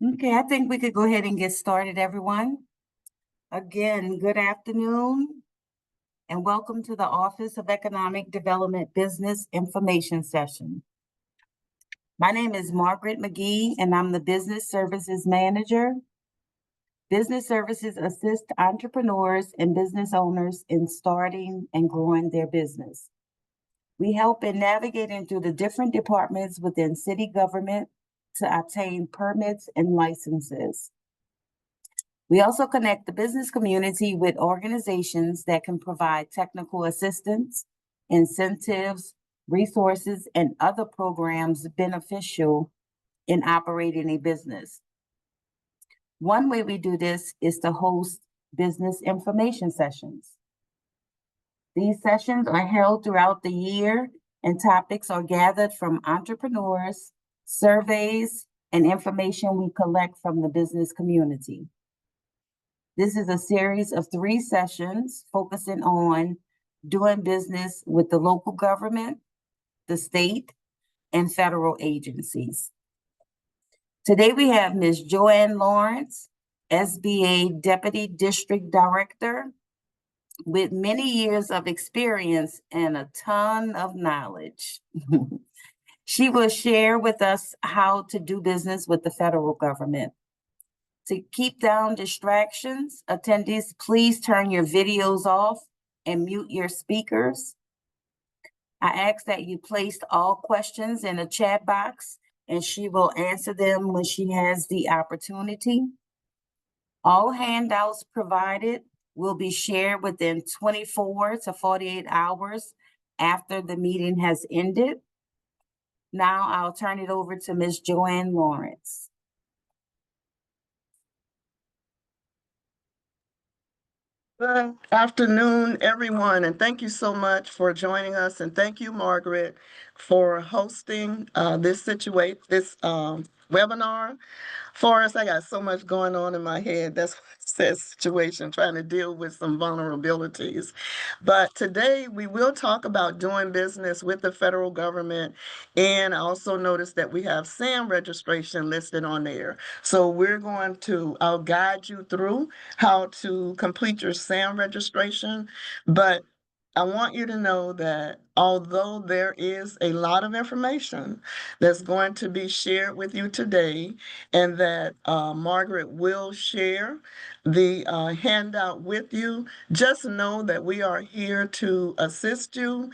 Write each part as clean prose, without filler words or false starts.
Okay, I think we could go ahead and get started, everyone. Again, good afternoon and welcome to the Office of Economic Development Business Information Session. My name is Margaret McGee and I'm the Business Services Manager. Business services assist entrepreneurs and business owners in starting and growing their business. We help in navigating through the different departments within city government to obtain permits and licenses. We also connect the business community with organizations that can provide technical assistance, incentives, resources, and other programs beneficial in operating a business. One way we do this is to host business information sessions. These sessions are held throughout the year and topics are gathered from entrepreneurs, surveys, and information we collect from the business community. This is a series of 3 sessions focusing on doing business with the local government, the state, and federal agencies. Today we have Ms. Joanne Lawrence, SBA Deputy District Director, with many years of experience and a ton of knowledge. She will share with us how to do business with the federal government. To keep down distractions, attendees, please turn your videos off and mute your speakers. I ask that you place all questions in a chat box and she will answer them when she has the opportunity. All handouts provided will be shared within 24 to 48 hours after the meeting has ended. Now I'll turn it over to Ms. Joanne Lawrence. Good afternoon, everyone, and thank you so much for joining us. And thank you, Margaret, for hosting this webinar for us. I got so much going on in my head. That's what it says situation, trying to deal with some vulnerabilities. But today we will talk about doing business with the federal government. And I also noticed that we have SAM registration listed on there. So I'll guide you through how to complete your SAM registration. But I want you to know that although there is a lot of information that's going to be shared with you today, and that Margaret will share the handout with you, just know that we are here to assist you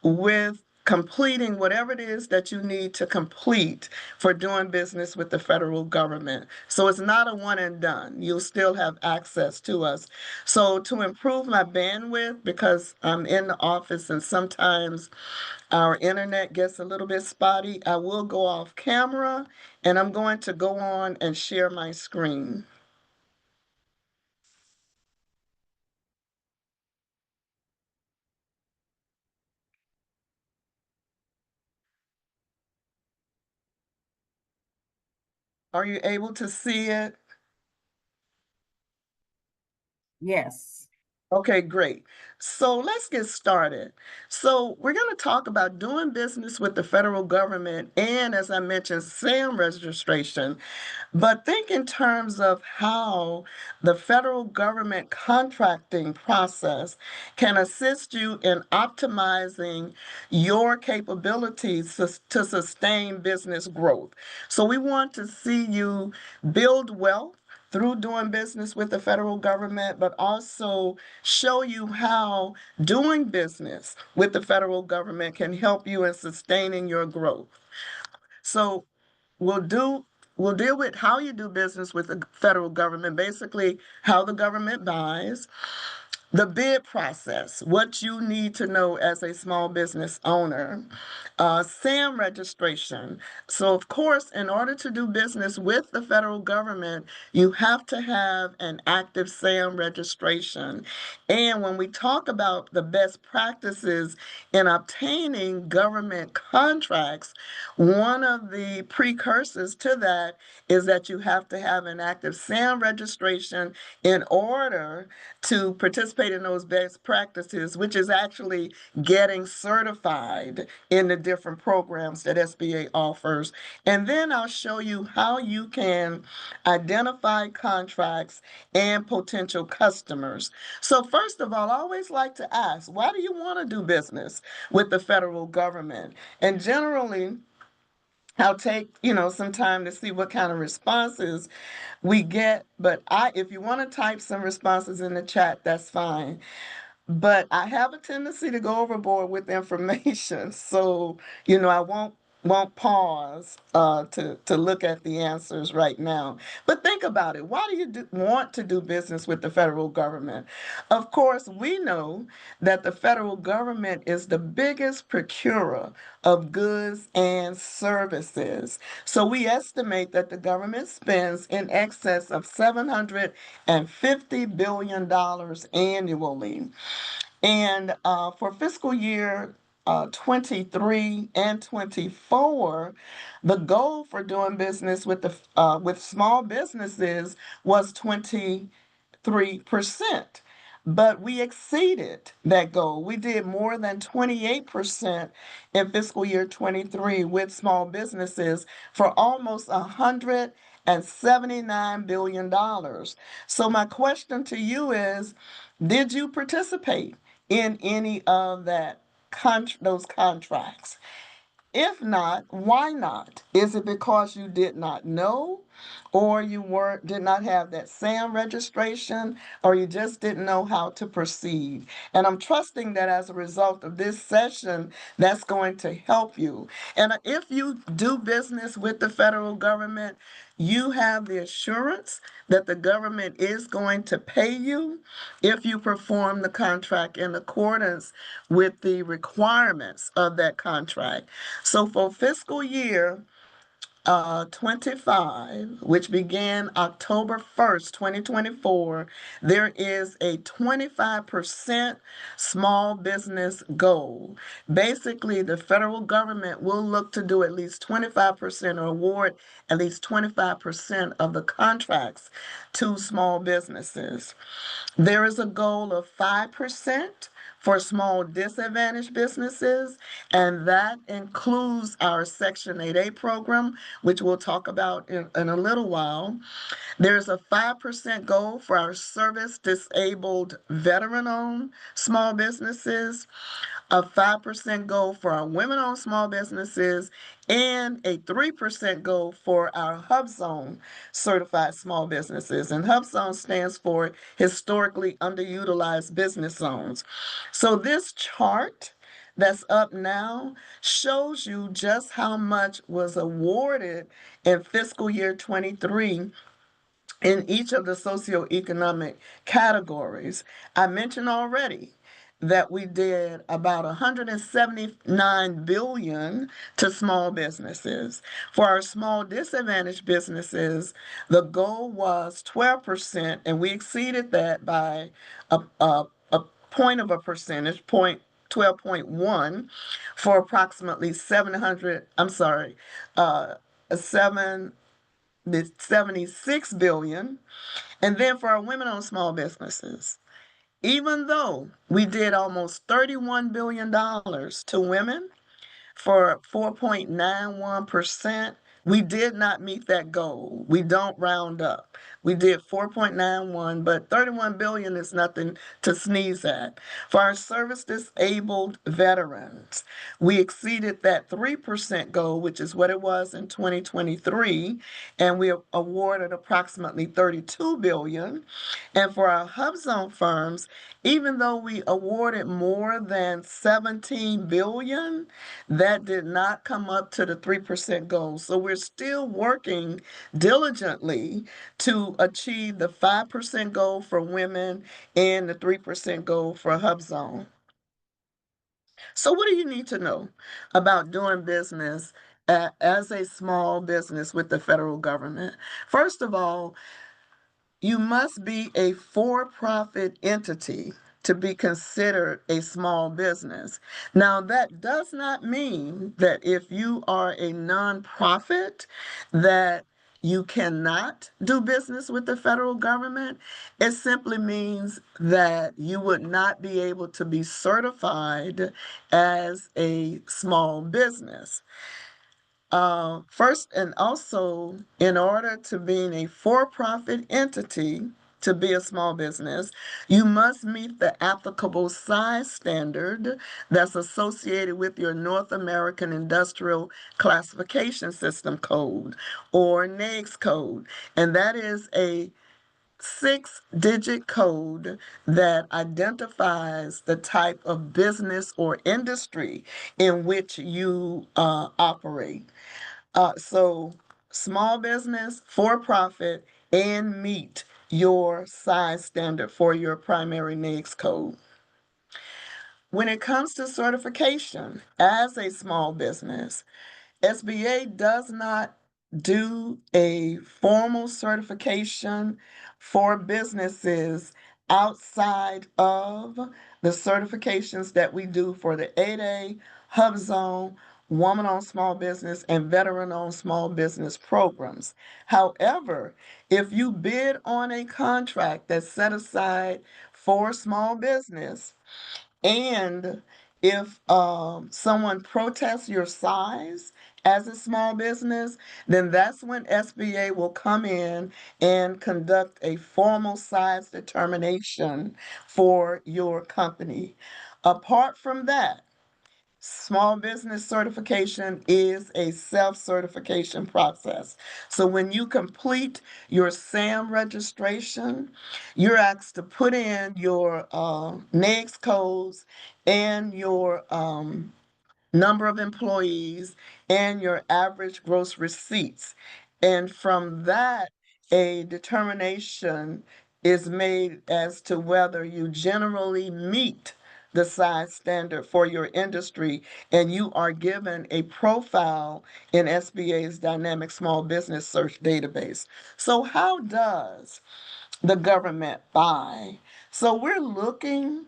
with completing whatever it is that you need to complete for doing business with the federal government. So it's not a one and done. You'll still have access to us. So to improve my bandwidth, because I'm in the office and sometimes our internet gets a little bit spotty, I will go off camera and I'm going to go on and share my screen. Are you able to see it? Yes. Okay, great. So let's get started. So we're going to talk about doing business with the federal government and, as I mentioned, SAM registration. But think in terms of how the federal government contracting process can assist you in optimizing your capabilities to sustain business growth. So we want to see you build wealth through doing business with the federal government, but also show you how doing business with the federal government can help you in sustaining your growth. So we'll deal with how you do business with the federal government, basically how the government buys, the bid process, what you need to know as a small business owner, SAM registration. So, of course, in order to do business with the federal government, you have to have an active SAM registration. And when we talk about the best practices in obtaining government contracts, one of the precursors to that is that you have to have an active SAM registration in order to participate participate in those best practices, which is actually getting certified in the different programs that SBA offers. And then I'll show you how you can identify contracts and potential customers. So first of all, I always like to ask, why do you want to do business with the federal government? And generally, I'll take, some time to see what kind of responses we get. But if you want to type some responses in the chat, that's fine. But I have a tendency to go overboard with information. So, I won't pause to look at the answers right now. But think about it. Why do you want to do business with the federal government? Of course, we know that the federal government is the biggest procurer of goods and services. So we estimate that the government spends in excess of $750 billion annually. And for fiscal year 23 and 24, the goal for doing business with small businesses was 23%. But we exceeded that goal. We did more than 28% in fiscal year 23 with small businesses for almost $179 billion. So my question to you is, did you participate in any of those contracts? If not, why not? Is it because you did not know, or did not have that SAM registration, or you just didn't know how to proceed? And I'm trusting that as a result of this session, that's going to help you. And if you do business with the federal government, you have the assurance that the government is going to pay you if you perform the contract in accordance with the requirements of that contract. So for fiscal year 25, which began October 1st, 2024, there is a 25% small business goal. Basically, the federal government will look to do at least 25% or award at least 25% of the contracts to small businesses. There is a goal of 5% for small disadvantaged businesses, and that includes our Section 8A program, which we'll talk about in a little while. There's a 5% goal for our service disabled veteran-owned small businesses, a 5% goal for our women-owned small businesses, and a 3% goal for our Hub Zone certified small businesses. And Hub Zone stands for Historically Underutilized Business Zones. So this chart that's up now shows you just how much was awarded in fiscal year 23 in each of the socioeconomic categories. I mentioned already that we did about 179 billion to small businesses. For our small disadvantaged businesses, the goal was 12%, and we exceeded that by a point of a percentage point. 12.1 for approximately 700, I'm sorry, 76 billion. And then for our women-owned small businesses, even though we did almost $31 billion to women for 4.91%, we did not meet that goal. We don't round up. We did 4.91, but 31 billion is nothing to sneeze at. For our service disabled veterans, we exceeded that 3% goal, which is what it was in 2023, and we awarded approximately 32 billion. And for our Hub Zone firms, even though we awarded more than 17 billion, that did not come up to the 3% goal. So we're still working diligently to achieve the 5% goal for women and the 3% goal for Hub Zone. So what do you need to know about doing business as a small business with the federal government? First of all, you must be a for-profit entity to be considered a small business. Now, that does not mean that if you are a nonprofit, that you cannot do business with the federal government. It simply means that you would not be able to be certified as a small business. First, and also, in order to be a for-profit entity, to be a small business, you must meet the applicable size standard that's associated with your North American Industrial Classification System code, or NAICS code. And that is a 6-digit code that identifies the type of business or industry in which you operate. So small business, for profit, and meet your size standard for your primary NAICS code. When it comes to certification as a small business, SBA does not do a formal certification for businesses outside of the certifications that we do for the 8A, Hub Zone, Woman-Owned Small Business, and Veteran-Owned Small Business programs. However, if you bid on a contract that's set aside for small business, and if someone protests your size as a small business, then that's when SBA will come in and conduct a formal size determination for your company. Apart from that, small business certification is a self-certification process. So when you complete your SAM registration, you're asked to put in your NAICS codes and your number of employees and your average gross receipts. And from that, a determination is made as to whether you generally meet the size standard for your industry, and you are given a profile in SBA's Dynamic Small Business Search database. So how does the government buy? So we're looking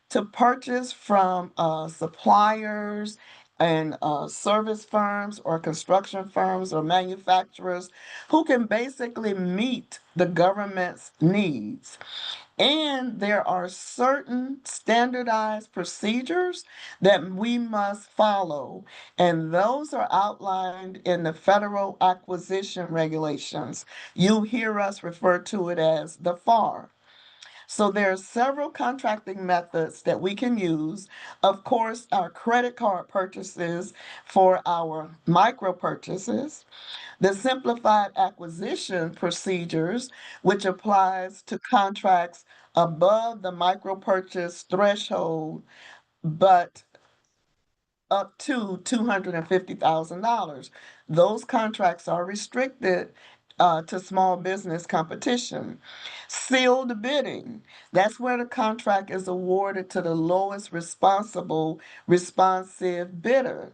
to purchase from suppliers and service firms or construction firms or manufacturers who can basically meet the government's needs. And there are certain standardized procedures that we must follow, and those are outlined in the Federal Acquisition Regulations. You hear us refer to it as the FAR. So there are several contracting methods that we can use. Of course, our credit card purchases for our micro purchases, the simplified acquisition procedures, which applies to contracts above the micro purchase threshold, but up to $250,000. Those contracts are restricted to small business competition. Sealed bidding, that's where the contract is awarded to the lowest responsive bidder.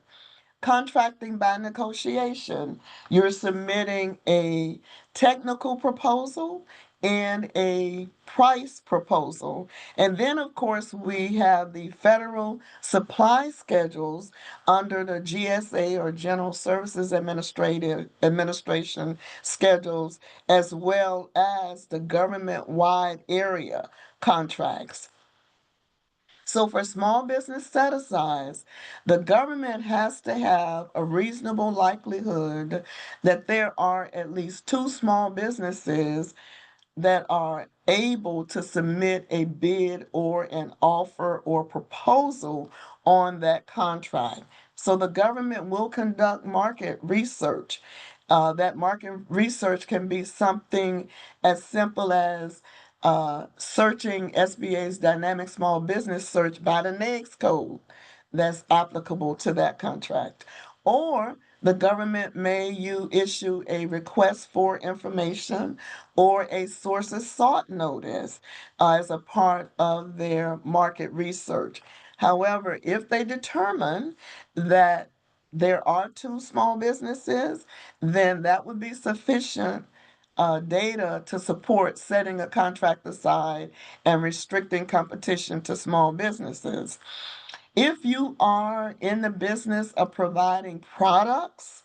Contracting by negotiation, you're submitting a technical proposal and a price proposal. And then, of course, we have the federal supply schedules under the GSA, or General Services Administration schedules, as well as the government-wide area contracts. So for small business set-asides, the government has to have a reasonable likelihood that there are at least 2 small businesses that are able to submit a bid or an offer or proposal on that contract. So the government will conduct market research. That market research can be something as simple as searching SBA's Dynamic Small Business Search by the NAICS code that's applicable to that contract. Or the government may issue a request for information or a sources sought notice as a part of their market research. However, if they determine that there are 2 small businesses, then that would be sufficient data to support setting a contract aside and restricting competition to small businesses. If you are in the business of providing products,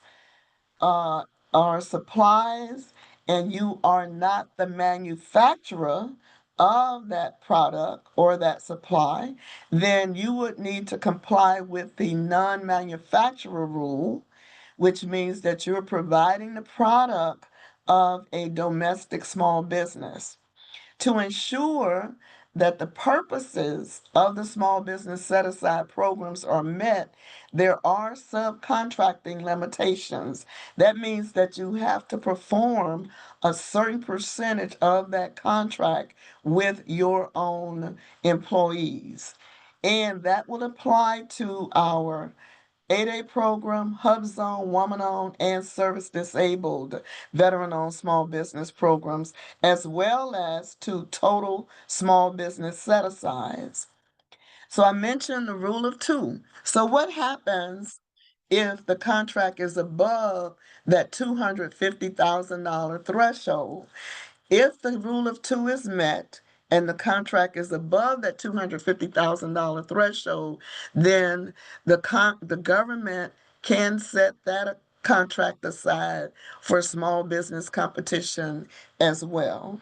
are supplies and you are not the manufacturer of that product or that supply, then you would need to comply with the non-manufacturer rule, which means that you're providing the product of a domestic small business. To ensure that the purposes of the small business set aside programs are met, there are subcontracting limitations. That means that you have to perform a certain percentage of that contract with your own employees. And that will apply to our 8A program, Hub Zone, Woman Owned, and Service Disabled Veteran Owned Small Business programs, as well as to total small business set asides. So I mentioned the rule of two. So what happens if the contract is above that $250,000 threshold? If the rule of two is met and the contract is above that $250,000 threshold, then the government can set that contract aside for small business competition as well.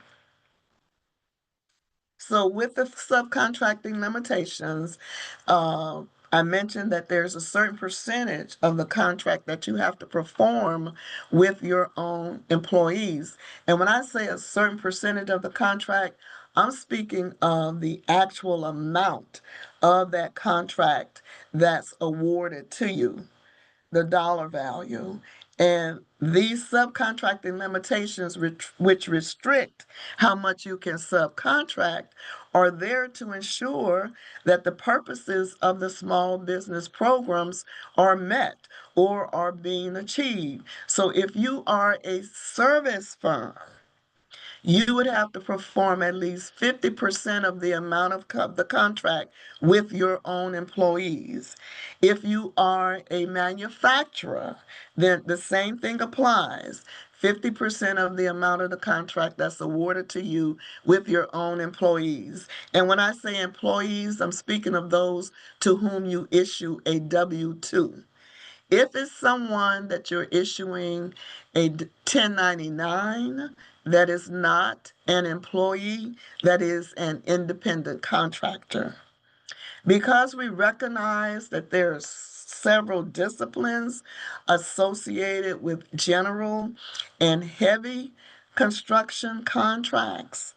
So with the subcontracting limitations, I mentioned that there's a certain percentage of the contract that you have to perform with your own employees. And when I say a certain percentage of the contract, I'm speaking of the actual amount of that contract that's awarded to you, the dollar value. And these subcontracting limitations, which restrict how much you can subcontract, are there to ensure that the purposes of the small business programs are met or are being achieved. So if you are a service firm, you would have to perform at least 50% of the amount of the contract with your own employees. If you are a manufacturer, then the same thing applies. 50% of the amount of the contract that's awarded to you with your own employees. And when I say employees, I'm speaking of those to whom you issue a W-2. If it's someone that you're issuing a 1099, that is not an employee, that is an independent contractor. Because we recognize that there are several disciplines associated with general and heavy construction contracts,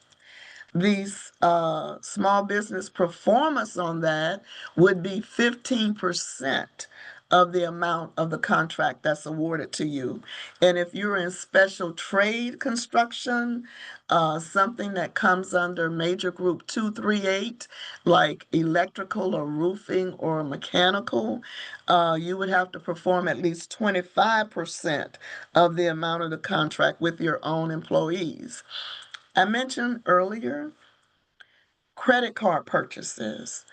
these small business performance on that would be 15% of the amount of the contract that's awarded to you. And if you're in special trade construction, something that comes under Major Group 238, like electrical or roofing or mechanical, you would have to perform at least 25% of the amount of the contract with your own employees. I mentioned earlier credit card purchases,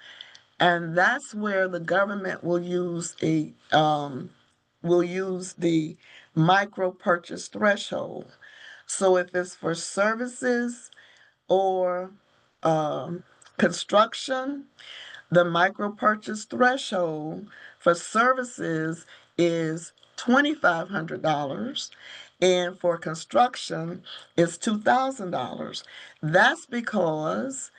and that's where the government will use the micro purchase threshold. So if it's for services or construction, the micro purchase threshold for services is $2,500, and for construction is $2,000. That's because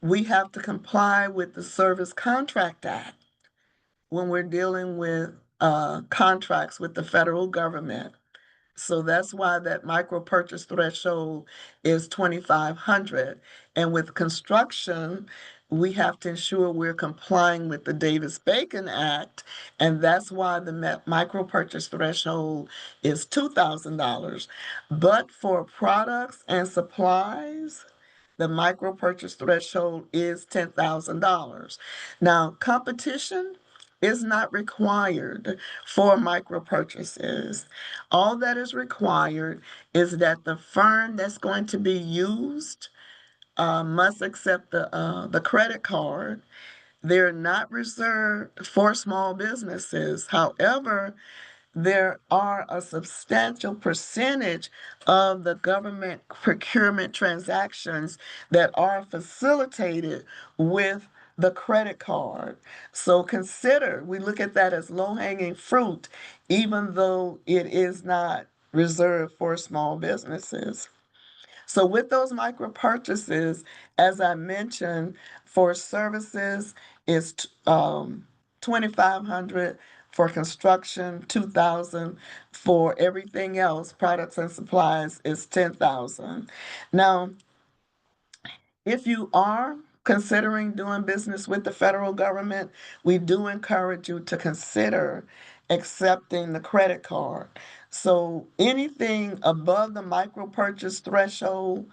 we have to comply with the Service Contract Act when we're dealing with contracts with the federal government. So that's why that micro purchase threshold is 2,500. And with construction, we have to ensure we're complying with the Davis-Bacon Act, and that's why the micro purchase threshold is $2,000. But for products and supplies, the micro purchase threshold is $10,000. Now, competition is not required for micro purchases. All that is required is that the firm that's going to be used must accept the credit card. They're not reserved for small businesses. However, there are a substantial percentage of the government procurement transactions that are facilitated with the credit card. So we look at that as low-hanging fruit, even though it is not reserved for small businesses. So with those micro purchases, as I mentioned, for services is 2,500, for construction 2,000, for everything else, products and supplies is 10,000. Now, if you are considering doing business with the federal government, we do encourage you to consider accepting the credit card. So anything above the micro purchase threshold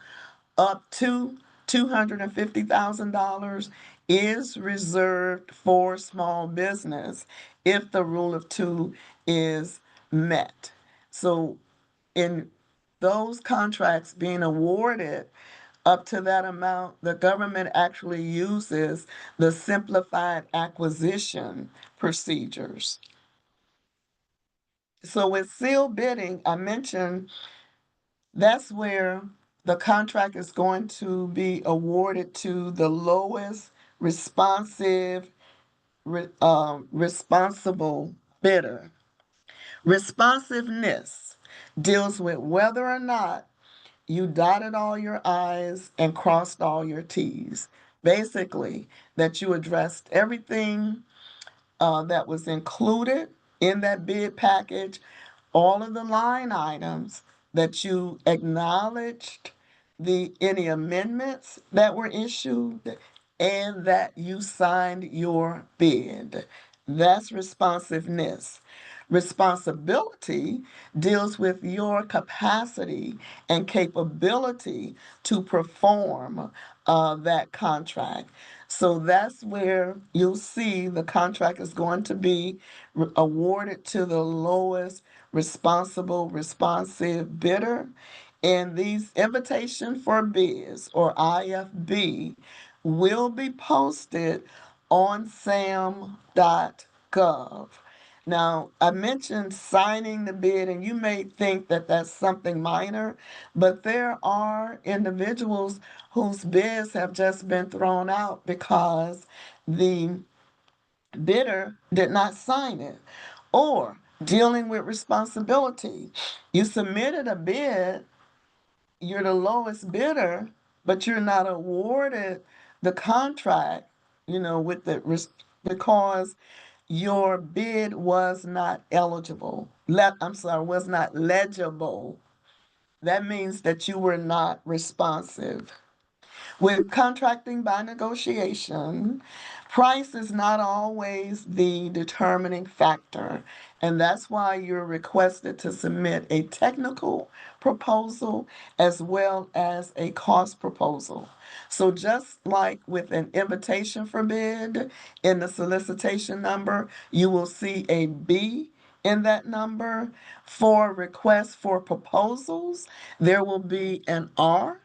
up to $250,000 is reserved for small business if the rule of two is met. So in those contracts being awarded up to that amount, the government actually uses the simplified acquisition procedures. So with sealed bidding, I mentioned that's where the contract is going to be awarded to the lowest responsible bidder. Responsiveness deals with whether or not you dotted all your I's and crossed all your T's. Basically, that you addressed everything that was included in that bid package, all of the line items, that you acknowledged any amendments that were issued, and that you signed your bid. That's responsiveness. Responsibility deals with your capacity and capability to perform that contract. So that's where you'll see the contract is going to be awarded to the lowest responsive bidder. And these invitation for bids, or IFB, will be posted on sam.gov. Now, I mentioned signing the bid, and you may think that that's something minor, but there are individuals whose bids have just been thrown out because the bidder did not sign it. Or dealing with responsibility. You submitted a bid, you're the lowest bidder, but you're not awarded the contract, with because your bid was not eligible. Was not legible. That means that you were not responsive. With contracting by negotiation, price is not always the determining factor, and that's why you're requested to submit a technical proposal as well as a cost proposal. So just like with an invitation for bid in the solicitation number, you will see a B in that number. For requests for proposals, there will be an R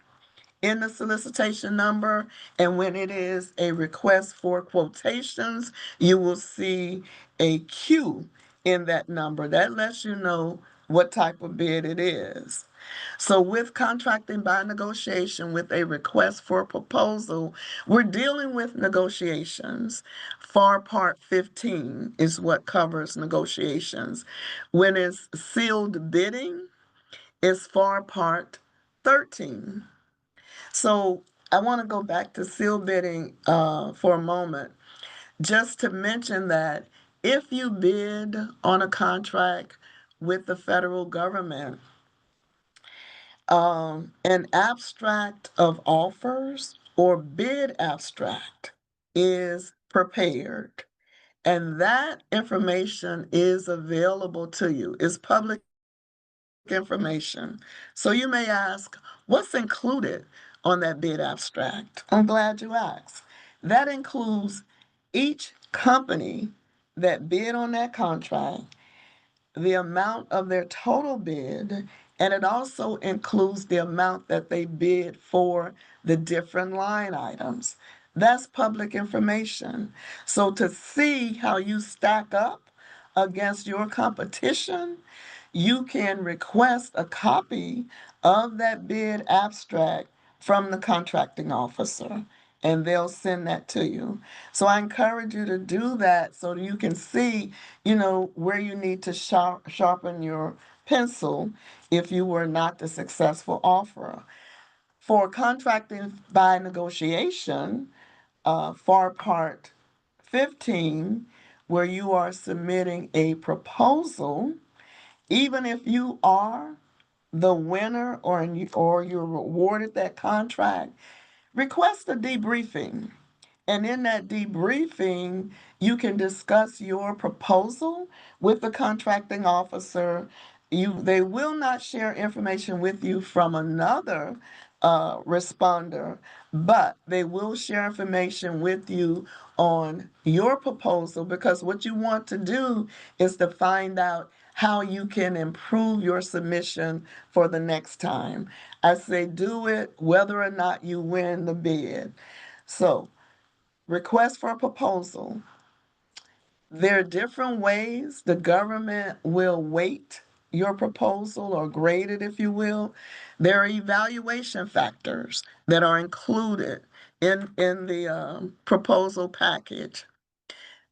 in the solicitation number. And when it is a request for quotations, you will see a Q in that number. That lets you know what type of bid it is. So with contracting by negotiation with a request for a proposal, we're dealing with negotiations. FAR Part 15 is what covers negotiations. When it's sealed bidding, it's FAR Part 13. So I want to go back to seal bidding for a moment, just to mention that if you bid on a contract with the federal government, an abstract of offers or bid abstract is prepared. And that information is available to you. It's public information. So you may ask, what's included on that bid abstract? I'm glad you asked. That includes each company that bid on that contract, the amount of their total bid, and it also includes the amount that they bid for the different line items. That's public information. So to see how you stack up against your competition, you can request a copy of that bid abstract from the contracting officer, and they'll send that to you. So I encourage you to do that so you can see, where you need to sharpen your pencil if you were not the successful offerer. For contracting by negotiation, for Part 15, where you are submitting a proposal, even if you are the winner or you're awarded that contract, request a debriefing. And in that debriefing, you can discuss your proposal with the contracting officer. They will not share information with you from another responder, but they will share information with you on your proposal, because what you want to do is to find out how you can improve your submission for the next time. I say do it whether or not you win the bid. So, request for a proposal. There are different ways the government will weight your proposal or grade it, if you will. There are evaluation factors that are included in the proposal package.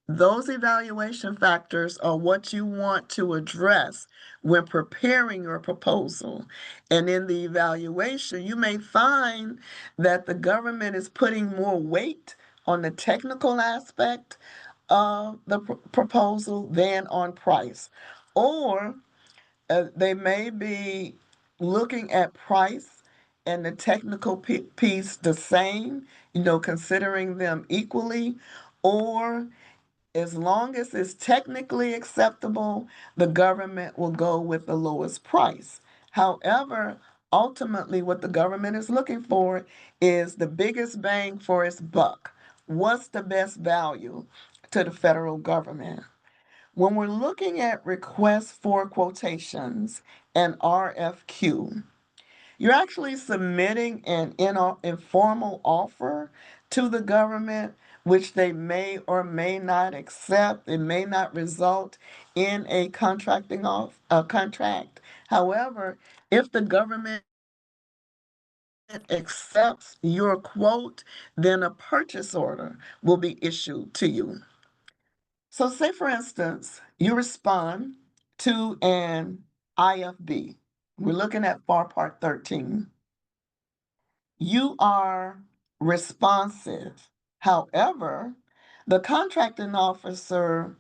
Those evaluation factors are what you want to address when preparing your proposal. And in the evaluation, you may find that the government is putting more weight on the technical aspect of the proposal than on price. Or they may be looking at price and the technical piece the same, considering them equally. Or as long as it's technically acceptable, the government will go with the lowest price. However, ultimately, what the government is looking for is the biggest bang for its buck. What's the best value to the federal government? When we're looking at requests for quotations and RFQ, you're actually submitting an informal offer to the government, which they may or may not accept. It may not result in a contract. However, if the government accepts your quote, then a purchase order will be issued to you. So, say for instance, you respond to an IFB. We're looking at FAR Part 13. You are responsive. However, the contracting officer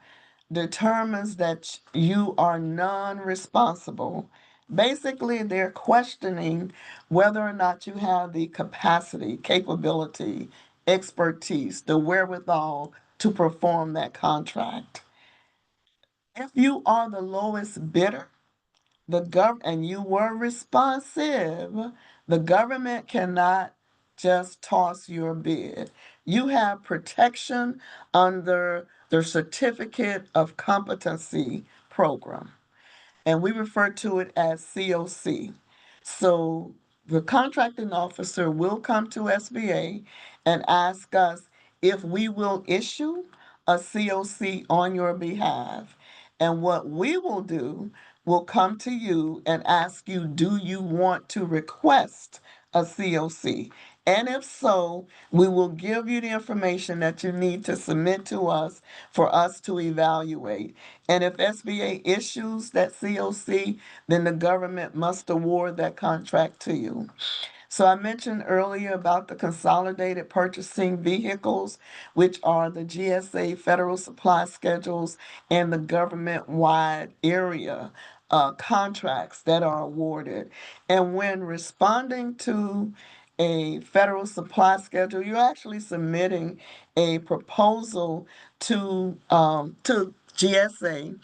determines that you are non-responsible. Basically, they're questioning whether or not you have the capacity, capability, expertise, the wherewithal to perform that contract. If you are the lowest bidder, and you were responsive, the government cannot just toss your bid. You have protection under the Certificate of Competency program, and we refer to it as COC. So the contracting officer will come to SBA and ask us if we will issue a COC on your behalf. And what we will do will come to you and ask you, do you want to request a COC? And if so, we will give you the information that you need to submit to us for us to evaluate. And if SBA issues that COC, then the government must award that contract to you. So I mentioned earlier about the consolidated purchasing vehicles, which are the GSA federal supply schedules and the government-wide area contracts that are awarded. And when responding to a federal supply schedule, you're actually submitting a proposal to GSA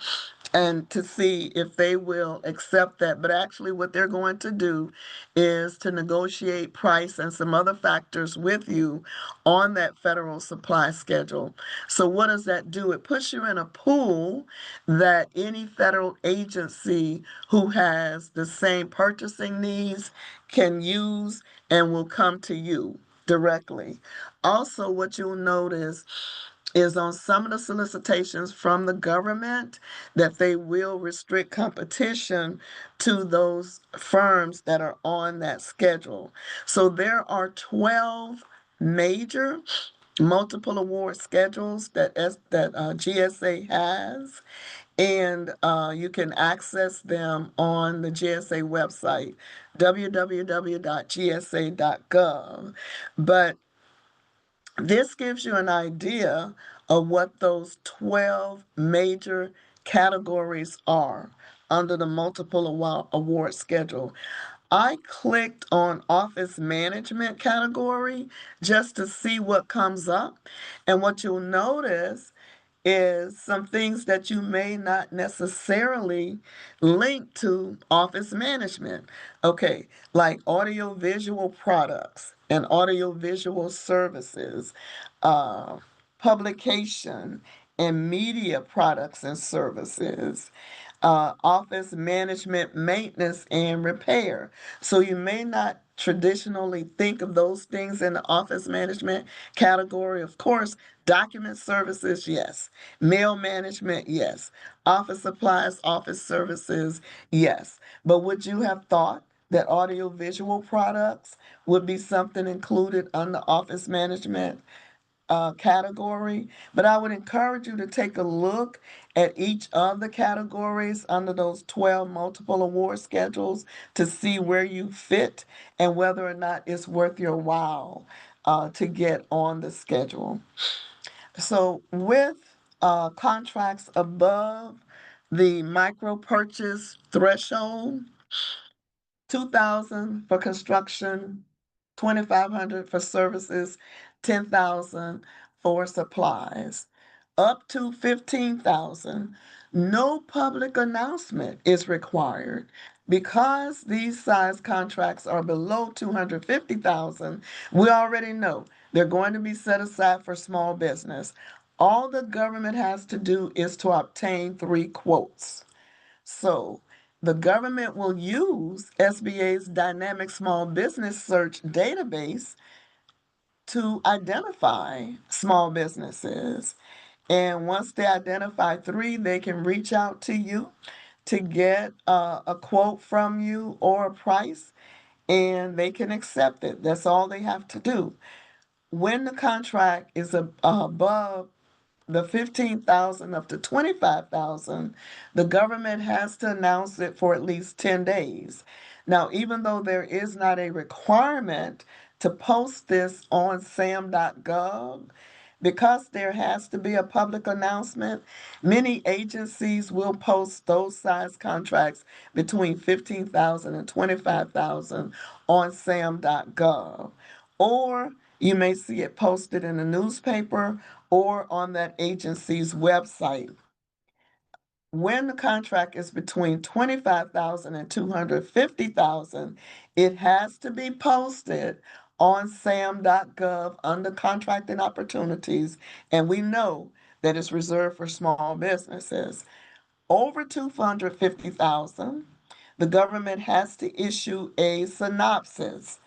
and to see if they will accept that. But actually, what they're going to do is to negotiate price and some other factors with you on that federal supply schedule. So, what does that do? It puts you in a pool that any federal agency who has the same purchasing needs can use and will come to you directly. Also, what you'll notice is on some of the solicitations from the government that they will restrict competition to those firms that are on that schedule. So there are 12 major multiple award schedules that GSA has, and you can access them on the GSA website, www.gsa.gov. But this gives you an idea of what those 12 major categories are under the multiple award schedule. I clicked on office management category just to see what comes up. And what you'll notice is some things that you may not necessarily link to office management. Okay, like audiovisual products and audiovisual services, uh, publication and media products and services, office management, maintenance, and repair. So you may not traditionally think of those things in the office management category. Of course, document services, yes. Mail management, yes. Office supplies, office services, yes. But would you have thought that audiovisual products would be something included under office management category? But I would encourage you to take a look at each of the categories under those 12 multiple award schedules to see where you fit and whether or not it's worth your while to get on the schedule. So with contracts above the micro purchase threshold, 2,000 for construction, 2,500 for services, 10,000 for supplies, up to 15,000. No public announcement is required. Because these size contracts are below 250,000, we already know they're going to be set aside for small business. All the government has to do is to obtain 3 quotes. So the government will use SBA's dynamic small business search database to identify small businesses. And once they identify 3, they can reach out to you to get a quote from you or a price, and they can accept it. That's all they have to do. When the contract is above the 15,000 up to 25,000, the government has to announce it for at least 10 days. Now, even though there is not a requirement to post this on sam.gov, because there has to be a public announcement, many agencies will post those size contracts between 15,000 and 25,000 on sam.gov. Or you may see it posted in a newspaper or on that agency's website. When the contract is between 25,000 and 250,000, it has to be posted on sam.gov under contracting opportunities, and we know that it's reserved for small businesses. Over 250,000, the government has to issue a synopsis,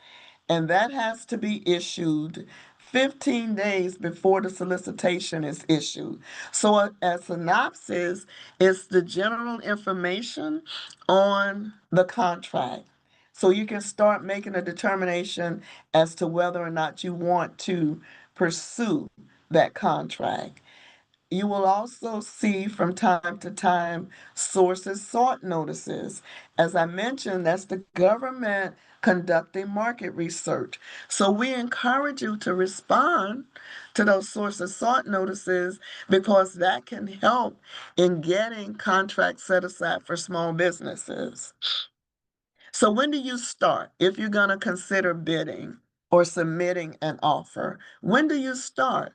and that has to be issued 15 days before the solicitation is issued. So a synopsis is the general information on the contract. So you can start making a determination as to whether or not you want to pursue that contract. You will also see from time to time sources sought notices. As I mentioned, that's the government conducting market research. So we encourage you to respond to those sources sought notices because that can help in getting contracts set aside for small businesses. So when do you start if you're going to consider bidding or submitting an offer? When do you start?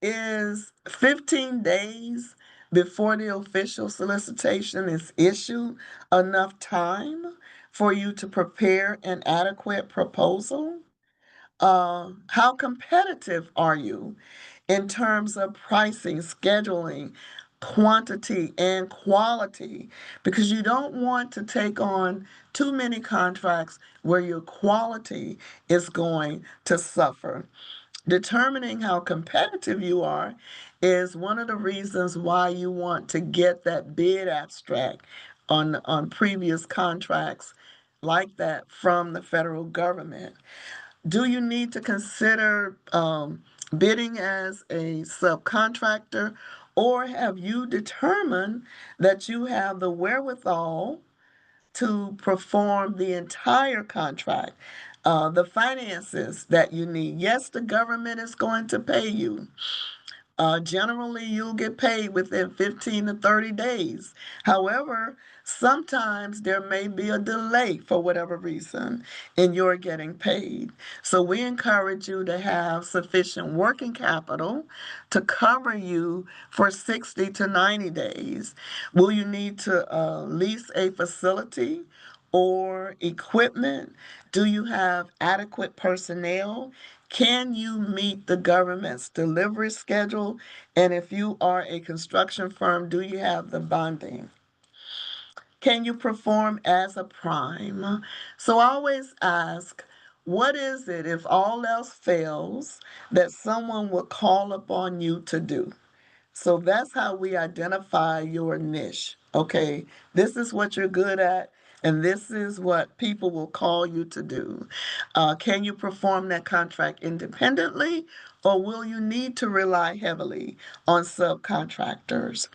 Is 15 days before the official solicitation is issued enough time for you to prepare an adequate proposal? How competitive are you in terms of pricing, scheduling, quantity, and quality? Because you don't want to take on too many contracts where your quality is going to suffer. Determining how competitive you are is one of the reasons why you want to get that bid abstract on previous contracts like that from the federal government. Do you need to consider bidding as a subcontractor, or have you determined that you have the wherewithal to perform the entire contract, the finances that you need? Yes, the government is going to pay you. Generally, you'll get paid within 15 to 30 days. However, sometimes there may be a delay for whatever reason in your getting paid. So we encourage you to have sufficient working capital to cover you for 60 to 90 days. Will you need to lease a facility or equipment? Do you have adequate personnel? Can you meet the government's delivery schedule? And if you are a construction firm, do you have the bonding? Can you perform as a prime? So I always ask, what is it, if all else fails, that someone will call upon you to do? So that's how we identify your niche. Okay, this is what you're good at, and this is what people will call you to do. Can you perform that contract independently, or will you need to rely heavily on subcontractors?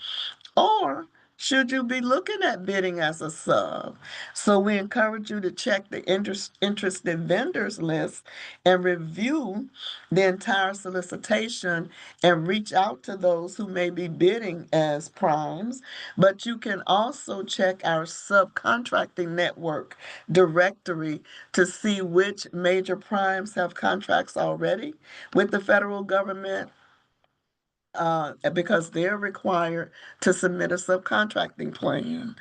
Or should you be looking at bidding as a sub? So we encourage you to check the interested vendors list and review the entire solicitation and reach out to those who may be bidding as primes. But you can also check our subcontracting network directory to see which major primes have contracts already with the federal government, because they're required to submit a subcontracting plan.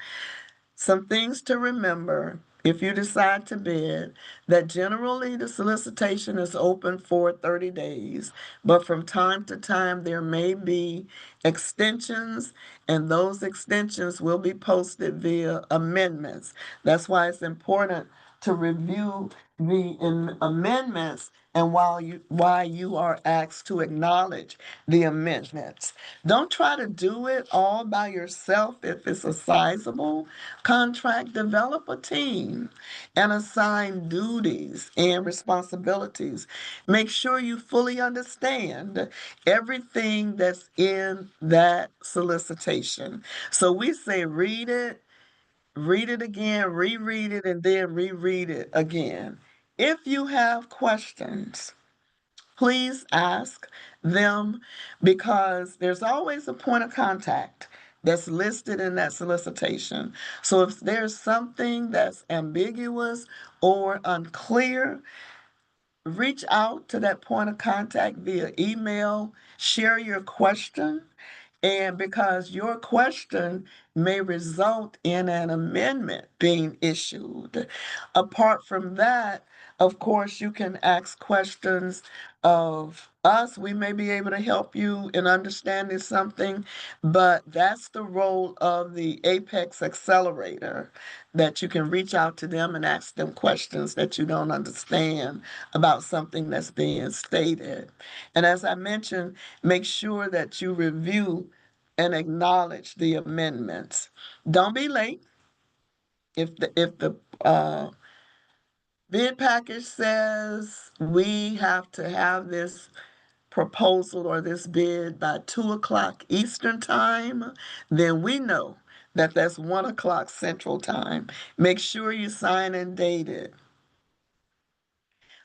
Some things to remember if you decide to bid, that generally the solicitation is open for 30 days, but from time to time there may be extensions, and those extensions will be posted via amendments. That's why it's important to review the amendments and why you are asked to acknowledge the amendments. Don't try to do it all by yourself if it's a sizable contract. Develop a team and assign duties and responsibilities. Make sure you fully understand everything that's in that solicitation. So we say read it again, reread it, and then reread it again. If you have questions, please ask them, because there's always a point of contact that's listed in that solicitation. So if there's something that's ambiguous or unclear, reach out to that point of contact via email, share your question, and because your question may result in an amendment being issued. Apart from that, of course, you can ask questions of us. We may be able to help you in understanding something, but that's the role of the Apex Accelerator, that you can reach out to them and ask them questions that you don't understand about something that's being stated. And as I mentioned, make sure that you review and acknowledge the amendments. Don't be late. If the bid package says we have to have this proposal or this bid by 2 o'clock Eastern time, then we know that that's 1 o'clock Central time. Make sure you sign and date it.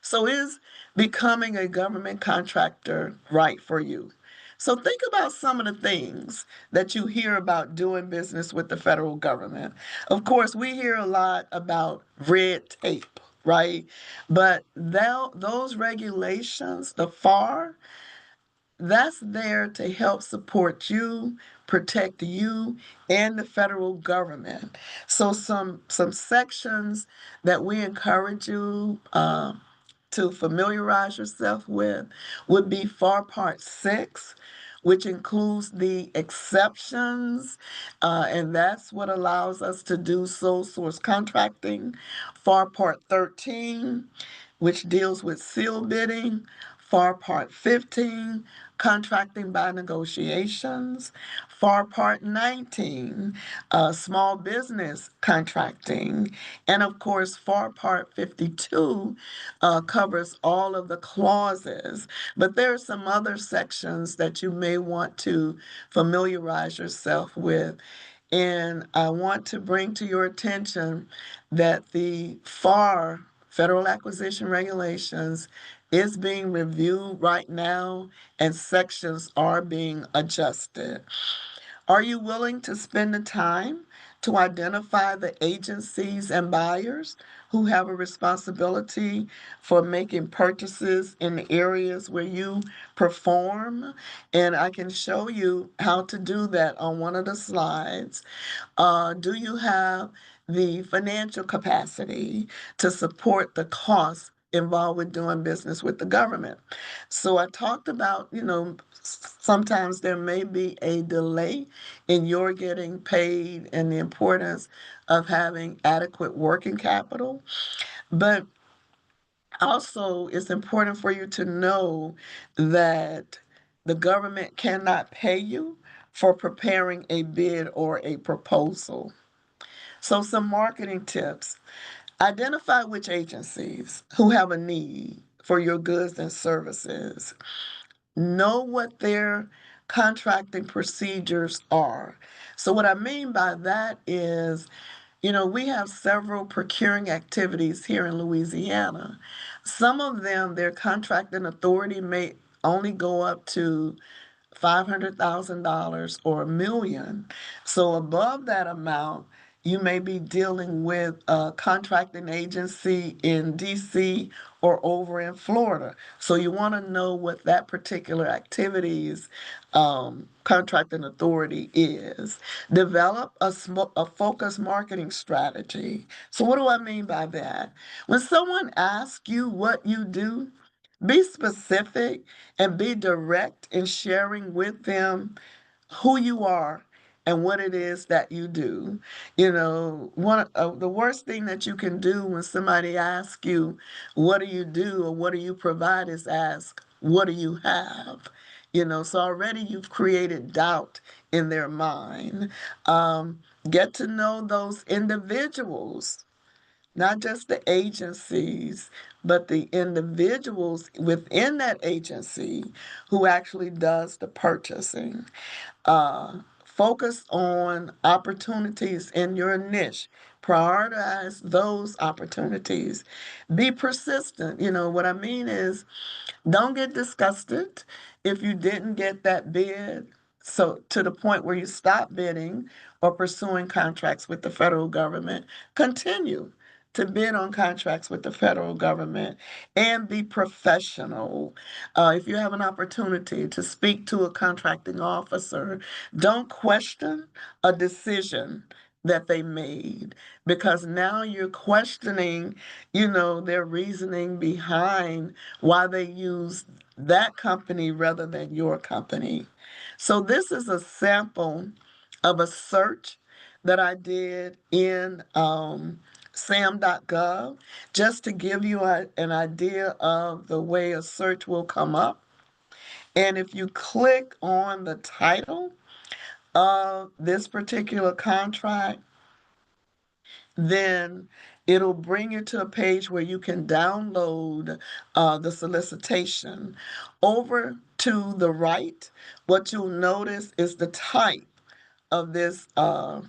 So is becoming a government contractor right for you? So think about some of the things that you hear about doing business with the federal government. Of course, we hear a lot about red tape, right? But those regulations, the FAR, that's there to help support you, protect you, and the federal government. So some sections that we encourage you to familiarize yourself with would be FAR Part 6, which includes the exceptions, and that's what allows us to do sole source contracting. FAR Part 13, which deals with seal bidding. FAR Part 15, Contracting by Negotiations, FAR Part 19, Small Business Contracting, and of course, FAR Part 52 covers all of the clauses. But there are some other sections that you may want to familiarize yourself with. And I want to bring to your attention that the FAR, Federal Acquisition Regulations, is being reviewed right now and sections are being adjusted. Are you willing to spend the time to identify the agencies and buyers who have a responsibility for making purchases in the areas where you perform? And I can show you how to do that on one of the slides. Do you have the financial capacity to support the costs involved with doing business with the government? So I talked about, sometimes there may be a delay in your getting paid and the importance of having adequate working capital. But also, it's important for you to know that the government cannot pay you for preparing a bid or a proposal. So, some marketing tips: identify which agencies who have a need for your goods and services. Know what their contracting procedures are. So, what I mean by that is, we have several procuring activities here in Louisiana. Some of them, their contracting authority may only go up to $500,000 or $1 million. So above that amount, you may be dealing with a contracting agency in DC or over in Florida. So you want to know what that particular activity's contracting authority is. Develop a focused marketing strategy. So what do I mean by that? When someone asks you what you do, be specific and be direct in sharing with them who you are and what it is that you do. One of the worst thing that you can do when somebody asks you, what do you do or what do you provide, is ask, what do you have? So already you've created doubt in their mind. Get to know those individuals, not just the agencies, but the individuals within that agency who actually does the purchasing. Focus on opportunities in your niche. Prioritize those opportunities. Be persistent. What I mean is, don't get disgusted if you didn't get that bid. So, to the point where you stop bidding or pursuing contracts with the federal government, continue to bid on contracts with the federal government and be professional. If you have an opportunity to speak to a contracting officer, don't question a decision that they made, because now you're questioning, their reasoning behind why they use that company rather than your company. So this is a sample of a search that I did in sam.gov, just to give you an idea of the way a search will come up. And if you click on the title of this particular contract, then it'll bring you to a page where you can download the solicitation. Over to the right, what you'll notice is the type of this uh,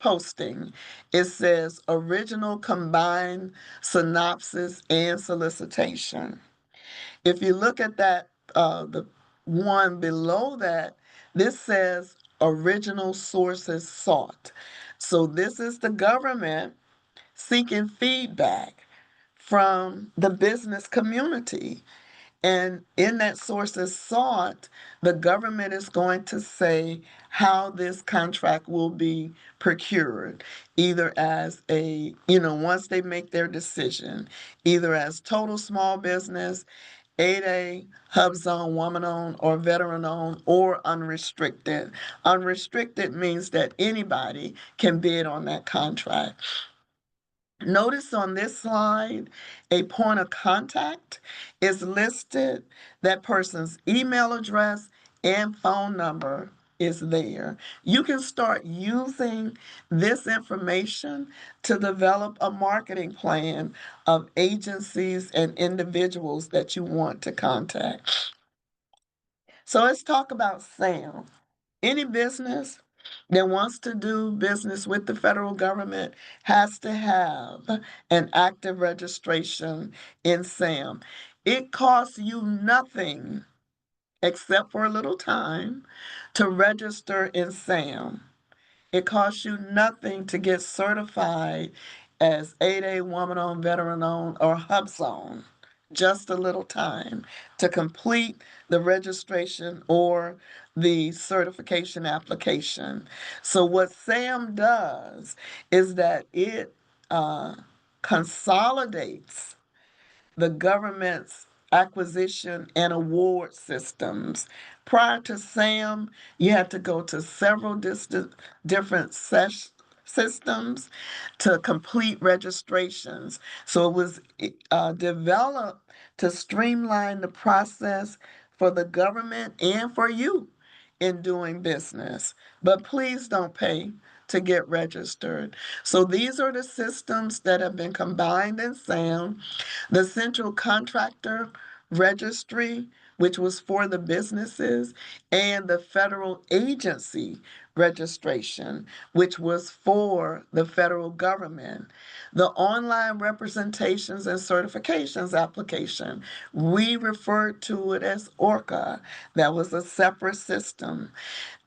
posting. It says original combined synopsis and solicitation. If you look at that, the one below that, this says original sources sought. So this is the government seeking feedback from the business community. And in that sources sought, the government is going to say how this contract will be procured, either as once they make their decision, either as total small business, 8A, Hub Zone, Woman Owned, or Veteran Owned, or unrestricted. Unrestricted means that anybody can bid on that contract. Notice on this slide, a point of contact is listed. That person's email address and phone number is there. You can start using this information to develop a marketing plan of agencies and individuals that you want to contact. So let's talk about SAM. Any business that wants to do business with the federal government has to have an active registration in SAM. It costs you nothing except for a little time to register in SAM. It costs you nothing to get certified as 8A Woman Owned, Veteran Owned, or HubZone. Just a little time to complete the registration or the certification application. So, what SAM does is that it consolidates the government's acquisition and award systems. Prior to SAM, you had to go to several different systems to complete registrations. So it was developed to streamline the process for the government and for you in doing business. But please don't pay to get registered. So these are the systems that have been combined in SAM. The Central Contractor Registry, which was for the businesses, and the Federal Agency Registration, which was for the federal government. The Online Representations and Certifications application, we referred to it as ORCA. That was a separate system.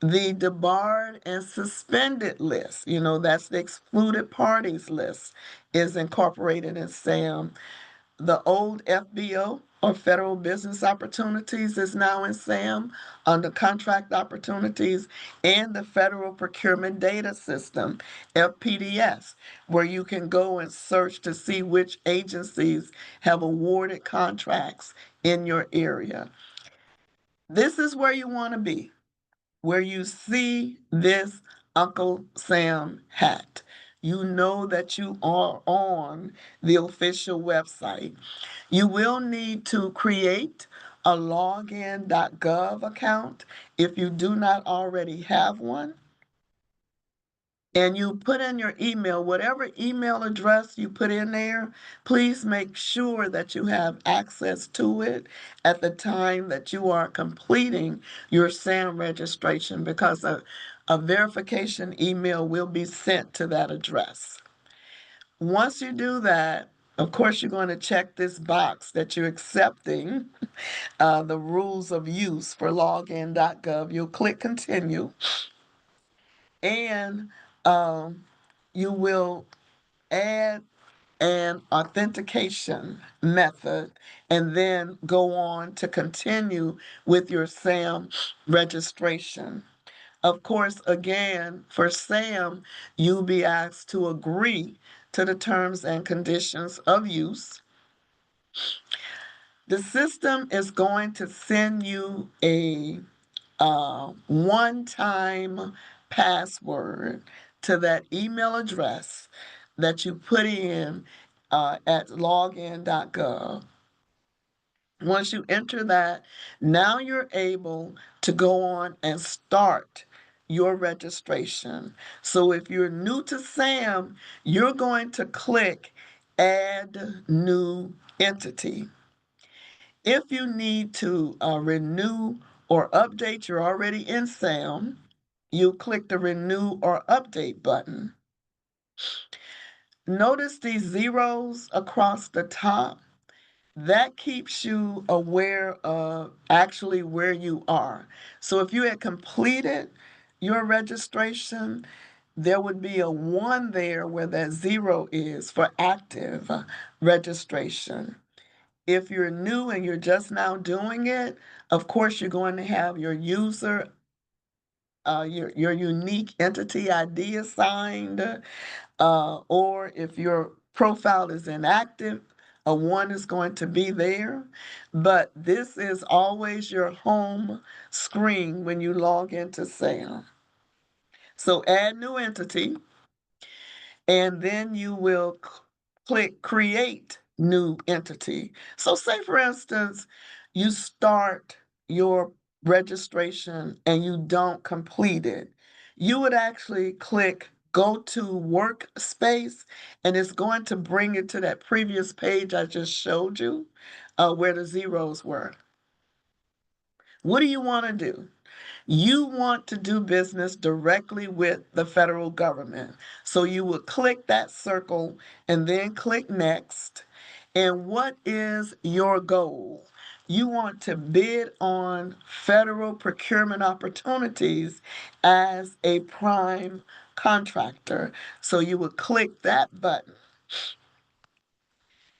The debarred and suspended list, that's the excluded parties list, is incorporated in SAM. The old FBO, or Federal Business Opportunities, is now in SAM under Contract Opportunities, and the Federal Procurement Data System, FPDS, where you can go and search to see which agencies have awarded contracts in your area. This is where you want to be, where you see this Uncle Sam hat. You know that you are on the official website. You will need to create a login.gov account if you do not already have one. And you put in your email, whatever email address you put in there, please make sure that you have access to it at the time that you are completing your SAM registration, because a verification email will be sent to that address. Once you do that, of course, you're going to check this box that you're accepting the rules of use for login.gov. You'll click continue, and you will add an authentication method and then go on to continue with your SAM registration. Of course, again, for SAM, you'll be asked to agree to the terms and conditions of use. The system is going to send you a one-time password to that email address that you put in at login.gov. Once you enter that, now you're able to go on and start your registration. So if you're new to SAM, you're going to click Add New Entity. If you need to renew or update, you're already in SAM, you click the Renew or Update button. Notice these zeros across the top. That keeps you aware of actually where you are. So if you had completed your registration, there would be a 1 there where that 0 is for active registration. If you're new and you're just now doing it, of course, you're going to have your user, your unique entity ID assigned, or if your profile is inactive, a 1 is going to be there. But this is always your home screen when you log into SAM. So add new entity, and then you will click Create New Entity. So say, for instance, you start your registration and you don't complete it. You would actually click Go to Workspace, and it's going to bring you to that previous page I just showed you where the zeros were. What do you want to do? You want to do business directly with the federal government. So you would click that circle and then click Next. And what is your goal? You want to bid on federal procurement opportunities as a prime contractor. So you would click that button.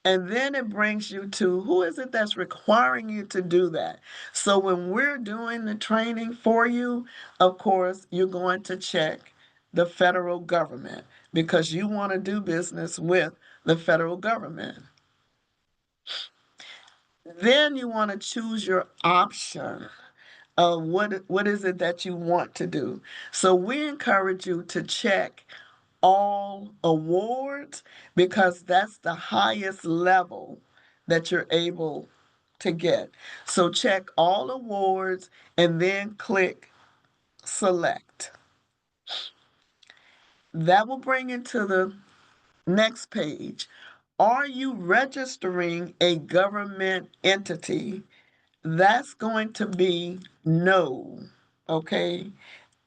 And then it brings you to who is it that's requiring you to do that. So when we're doing the training for you, of course, you're going to check the federal government because you want to do business with the federal government. Then you want to choose your option of what is it that you want to do. So we encourage you to check all awards because that's the highest level that you're able to get. So check all awards and then click select. That will bring you to the next page. Are you registering a government entity? That's going to be no. Okay.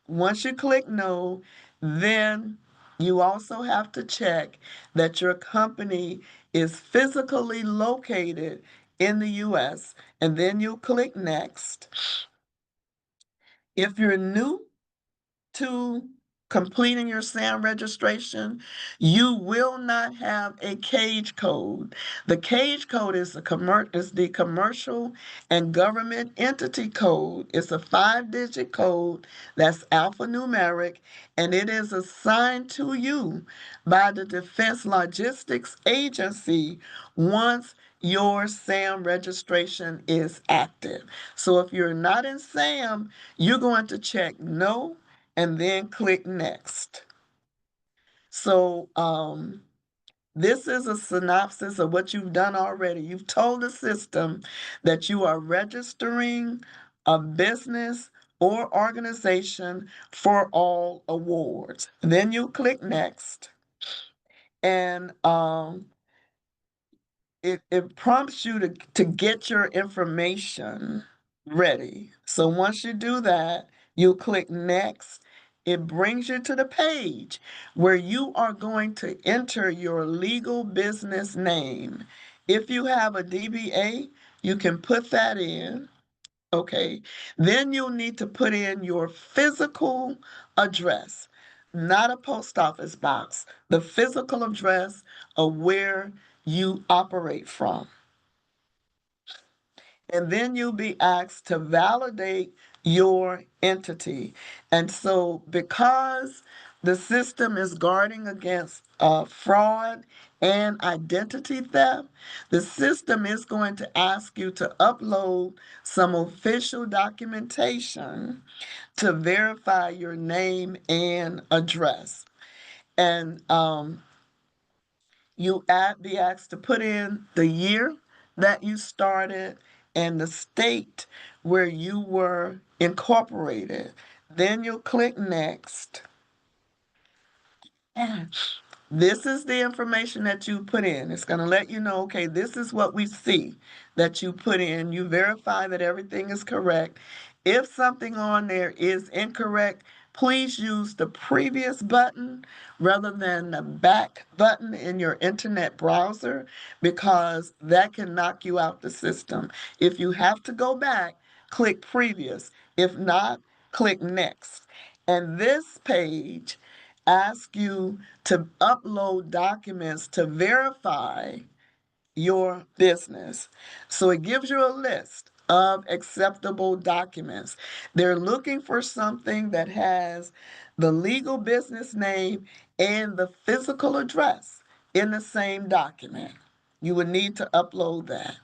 Once you click no, then you also have to check that your company is physically located in the US, and then you'll click next. If you're new to completing your SAM registration, you will not have a cage code. The cage code is the commercial and government entity code. It's a 5-digit code that's alphanumeric, and it is assigned to you by the Defense Logistics Agency once your SAM registration is active. So if you're not in SAM, you're going to check no and then click next. So this is a synopsis of what you've done already. You've told the system that you are registering a business or organization for all awards. Then you click next, and it prompts you to get your information ready. So once you do that, you click next. It brings you to the page where you are going to enter your legal business name. If you have a DBA, you can put that in. Okay. Then you'll need to put in your physical address, not a post office box, the physical address of where you operate from. And then you'll be asked to validate your entity. And so, because the system is guarding against fraud and identity theft, the system is going to ask you to upload some official documentation to verify your name and address. And you be asked to put in the year that you started and the state where you were incorporated. Then you'll click next. This is the information that you put in. It's going to let you know, okay, this is what we see that you put in. You verify that everything is correct. If something on there is incorrect, please use the previous button rather than the back button in your internet browser because that can knock you out the system. If you have to go back, click previous. If not, click next. And this page ask you to upload documents to verify your business. So it gives you a list of acceptable documents. They're looking for something that has the legal business name and the physical address in the same document. You would need to upload that.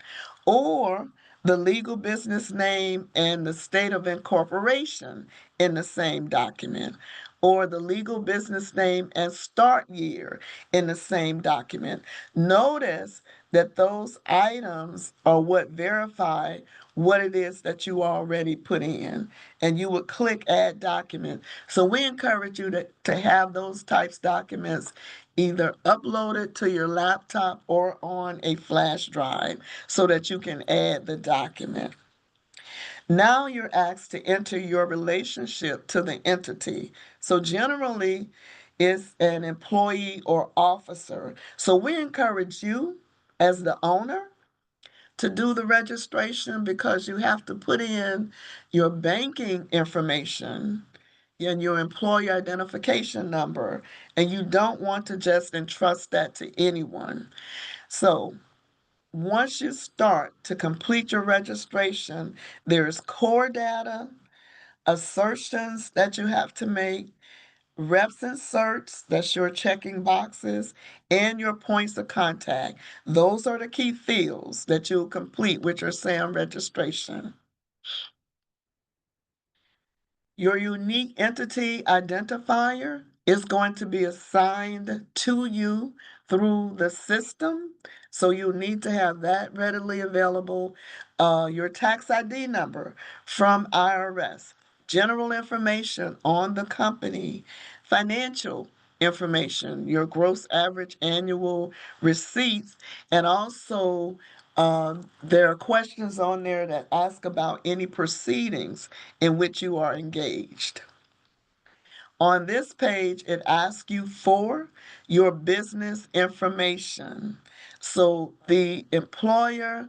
Or the legal business name and the state of incorporation in the same document, or the legal business name and start year in the same document. Notice that those items are what verify what it is that you already put in, and you would click add document. So we encourage you to have those types documents either uploaded to your laptop or on a flash drive so that you can add the document. Now you're asked to enter your relationship to the entity. So generally, it's an employee or officer. So we encourage you as the owner to do the registration because you have to put in your banking information and your employer identification number, and you don't want to just entrust that to anyone. So once you start to complete your registration, there's core data, assertions that you have to make, reps inserts, that's your checking boxes, and your points of contact. Those are the key fields that you'll complete with your SAM registration. Your unique entity identifier is going to be assigned to you through the system. So you need to have that readily available. Your tax ID number from IRS, general information on the company, financial information, your gross average annual receipts, and also there are questions on there that ask about any proceedings in which you are engaged. On this page, it asks you for your business information. So the employer,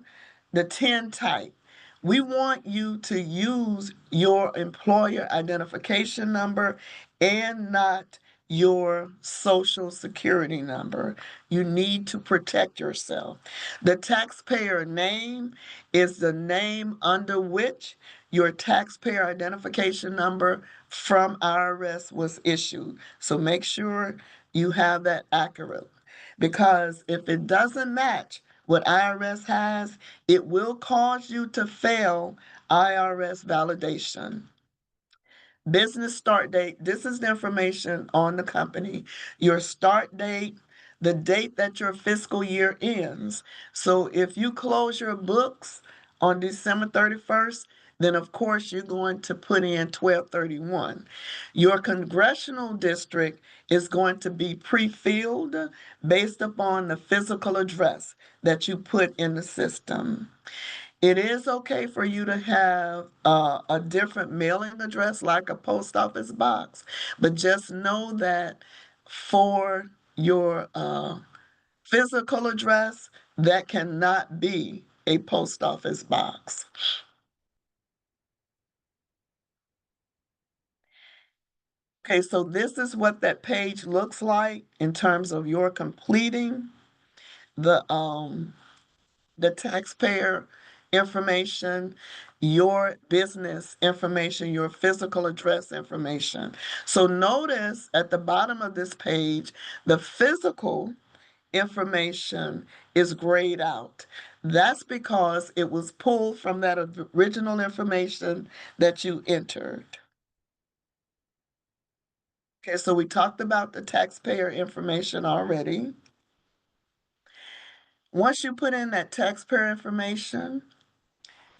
the 10 type, we want you to use your employer identification number and not your social security number. You need to protect yourself. The taxpayer name is the name under which your taxpayer identification number from IRS was issued. So make sure you have that accurate, because if it doesn't match what IRS has, it will cause you to fail IRS validation. Business start date, this is the information on the company. Your start date, the date that your fiscal year ends. So if you close your books on December 31st, then of course you're going to put in 12/31. Your congressional district is going to be pre-filled based upon the physical address that you put in the system. It is okay for you to have a different mailing address, like a post office box, but just know that for your physical address, that cannot be a post office box. Okay, so this is what that page looks like in terms of your completing the taxpayer information, your business information, your physical address information. So notice at the bottom of this page, the physical information is grayed out. That's because it was pulled from that original information that you entered. Okay, so we talked about the taxpayer information already. Once you put in that taxpayer information,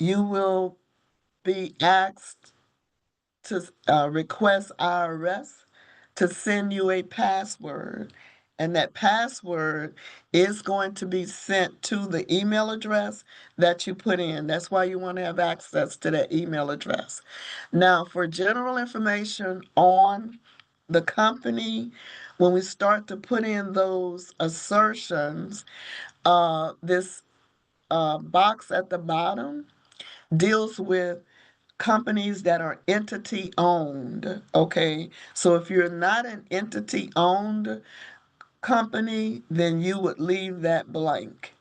you will be asked to request IRS to send you a password. And that password is going to be sent to the email address that you put in. That's why you want to have access to that email address. Now, for general information on the company, when we start to put in those assertions, this box at the bottom deals with companies that are entity owned. Okay, so if you're not an entity owned company, then you would leave that blank.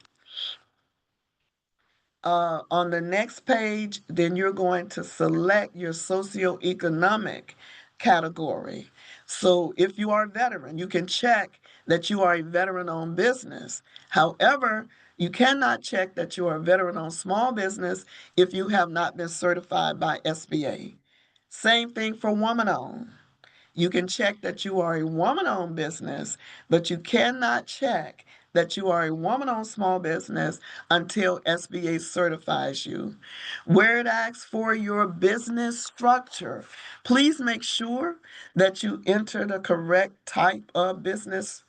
On the next page, then you're going to select your socioeconomic category. So if you are a veteran, you can check that you are a veteran owned business. However, You cannot check that you are a veteran-owned small business if you have not been certified by SBA. Same thing for woman-owned. You can check that you are a woman-owned business, but you cannot check that you are a woman-owned small business until SBA certifies you. Where it asks for your business structure, please make sure that you enter the correct type of business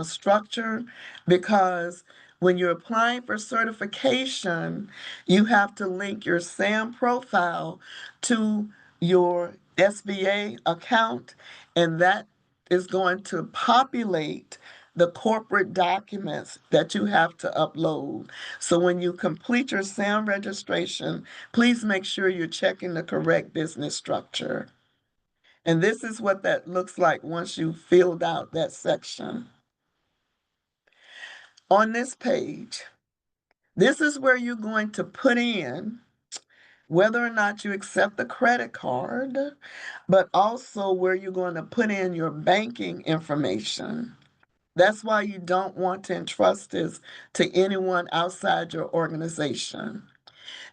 structure, because when you're applying for certification, you have to link your SAM profile to your SBA account, and that is going to populate the corporate documents that you have to upload. So when you complete your SAM registration, please make sure you're checking the correct business structure. And this is what that looks like once you filled out that section. On this page, this is where you're going to put in whether or not you accept the credit card, but also where you're going to put in your banking information. That's why you don't want to entrust this to anyone outside your organization.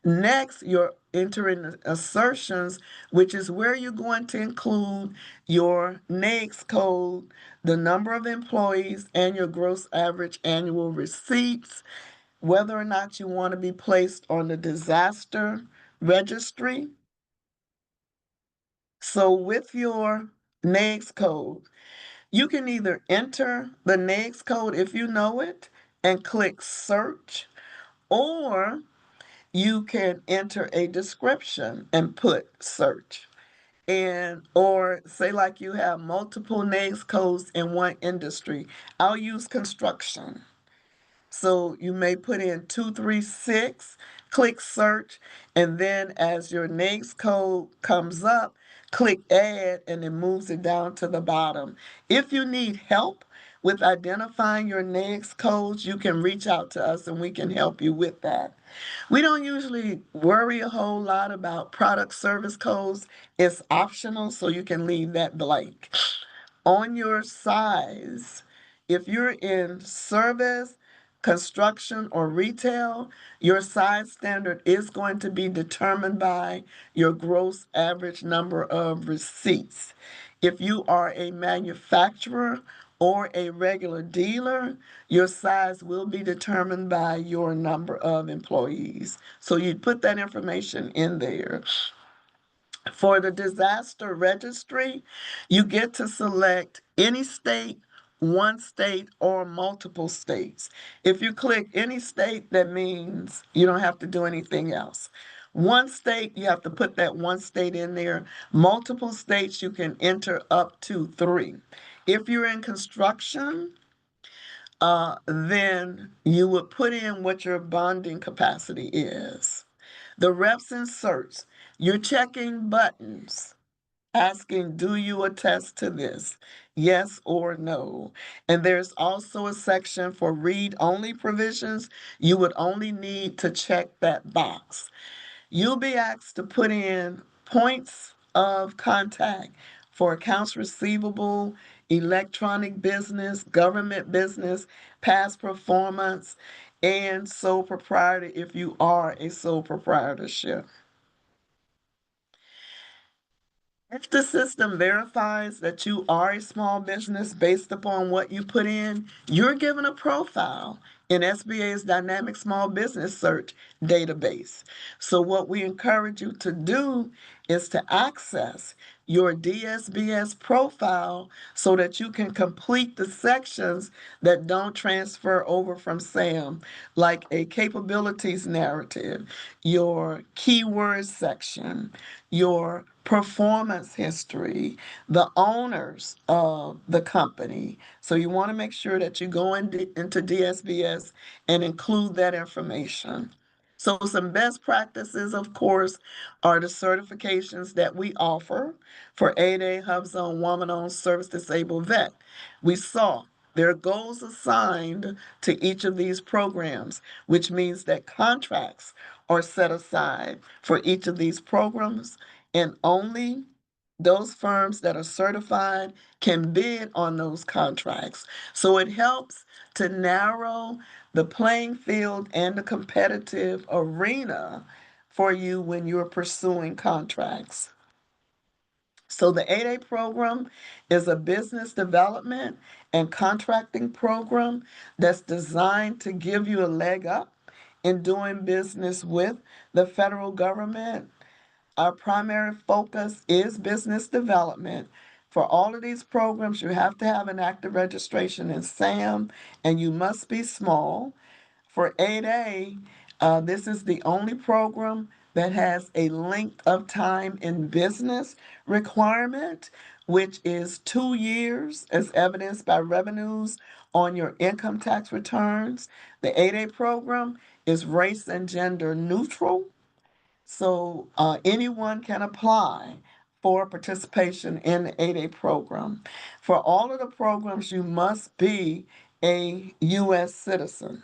Next, you're entering assertions, which is where you're going to include your NAICS code, the number of employees, and your gross average annual receipts, whether or not you want to be placed on the disaster registry. So with your NAICS code, you can either enter the NAICS code if you know it and click search, or you can enter a description and put search. And or say like you have multiple NAICS codes in one industry. I'll use construction. So you may put in 236, click search, and then as your NAICS code comes up, click add, and it moves it down to the bottom. If you need help with identifying your NAICS codes, you can reach out to us and we can help you with that. We don't usually worry a whole lot about product service codes. It's optional, so you can leave that blank. On your size, if you're in service, construction, or retail, your size standard is going to be determined by your gross average number of receipts. If you are a manufacturer or a regular dealer, your size will be determined by your number of employees. So you put that information in there. For the disaster registry, you get to select any state, one state, or multiple states. If you click any state, that means you don't have to do anything else. One state, you have to put that one state in there. Multiple states, you can enter up to 3. If you're in construction, then you would put in what your bonding capacity is. The reps and certs, you're checking buttons asking, do you attest to this? Yes or no. And there's also a section for read-only provisions. You would only need to check that box. You'll be asked to put in points of contact for accounts receivable, electronic business, government business, past performance, and sole proprietor if you are a sole proprietorship. If the system verifies that you are a small business based upon what you put in, you're given a profile in SBA's Dynamic Small Business Search database. So what we encourage you to do is to access your DSBS profile so that you can complete the sections that don't transfer over from SAM, like a capabilities narrative, your keywords section, your performance history, the owners of the company. So you want to make sure that you go into DSBS and include that information. So some best practices, of course, are the certifications that we offer for 8A HubZone Woman-Owned Service Disabled Vet. We saw there are goals assigned to each of these programs, which means that contracts are set aside for each of these programs, and only those firms that are certified can bid on those contracts. So it helps to narrow the playing field and the competitive arena for you when you're pursuing contracts. So the 8A program is a business development and contracting program that's designed to give you a leg up in doing business with the federal government. Our primary focus is business development. For all of these programs, you have to have an active registration in SAM and you must be small. For 8A, this is the only program that has a length of time in business requirement, which is 2 years, as evidenced by revenues on your income tax returns. The 8A program is race and gender neutral, so anyone can apply for participation in the 8A program. For all of the programs, you must be a U.S. citizen.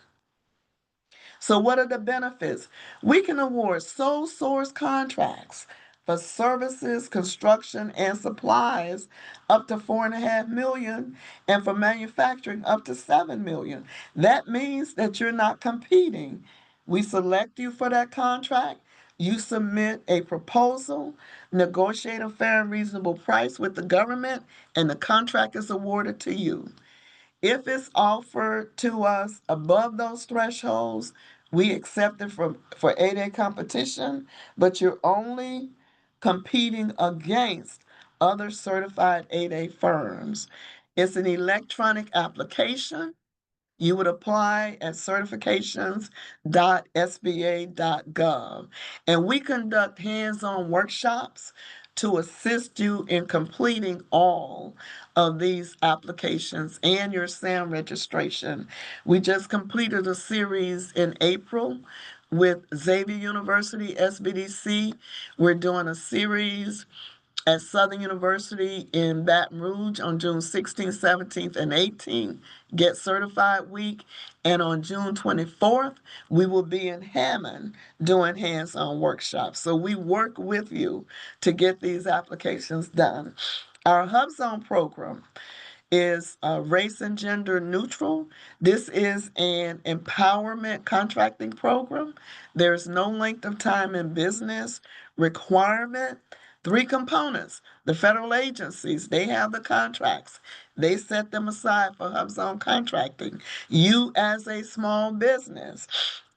So, what are the benefits? We can award sole source contracts for services, construction, and supplies up to 4.5 million, and for manufacturing up to 7 million. That means that you're not competing. We select you for that contract. You submit a proposal, negotiate a fair and reasonable price with the government, and the contract is awarded to you. If it's offered to us above those thresholds, we accept it for 8A competition, but you're only competing against other certified 8A firms. It's an electronic application. You would apply at certifications.sba.gov. And we conduct hands-on workshops to assist you in completing all of these applications and your SAM registration. We just completed a series in April with Xavier University, SBDC. We're doing a series at Southern University in Baton Rouge on June 16th, 17th, and 18th, Get Certified Week. And on June 24th, we will be in Hammond doing hands-on workshops. So we work with you to get these applications done. Our Hub Zone program is race and gender neutral. This is an empowerment contracting program. There's no length of time in business requirement. Three components. The federal agencies, they have the contracts. They set them aside for HubZone contracting. You as a small business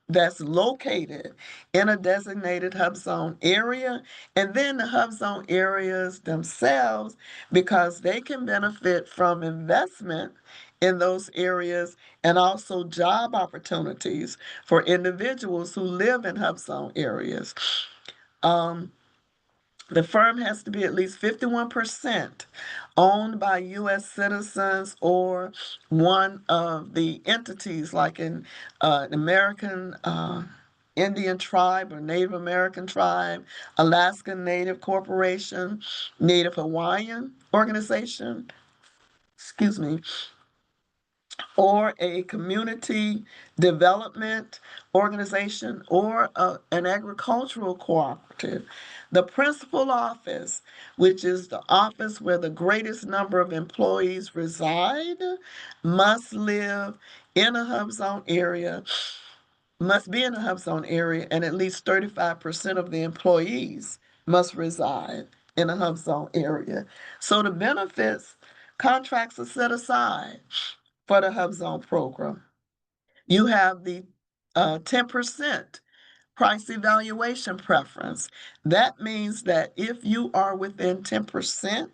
that's located in a designated HubZone area, and then the HubZone areas themselves, because they can benefit from investment in those areas and also job opportunities for individuals who live in HubZone areas. The firm has to be at least 51% owned by U.S. citizens or one of the entities, like in American Indian tribe or Native American tribe, Alaskan Native Corporation, Native Hawaiian organization, excuse me, or a community development organization or an agricultural cooperative. The principal office, which is the office where the greatest number of employees reside, must live in a hub zone area, must be in a hub zone area, and at least 35% of the employees must reside in a hub zone area. So the benefits, contracts are set aside for the Hub Zone program. You have the 10% price evaluation preference. That means that if you are within 10%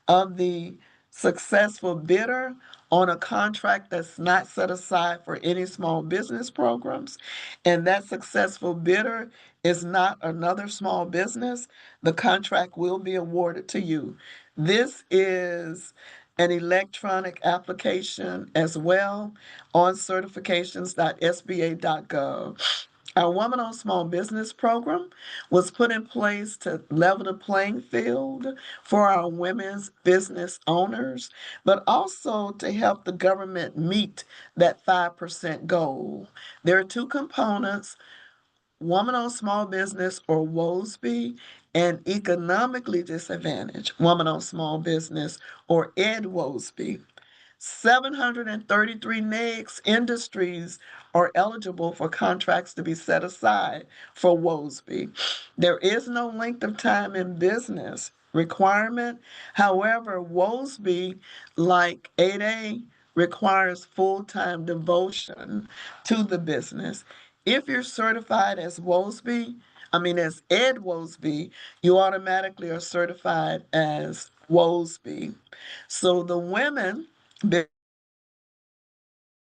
of the successful bidder on a contract that's not set aside for any small business programs, and that successful bidder is not another small business, the contract will be awarded to you. This is an electronic application as well on certifications.sba.gov. Our Woman on Small Business program was put in place to level the playing field for our women's business owners, but also to help the government meet that 5% goal. There are two components: Woman on Small Business, or WOSB, and Economically Disadvantaged Woman on Small Business, or EdWOSB. 733 NAICS industries are eligible for contracts to be set aside for WOSB. There is no length of time in business requirement. However, WOSB, like 8A, requires full-time devotion to the business. If you're certified as WOSB, as Ed WOSB, you automatically are certified as WOSB. So the women,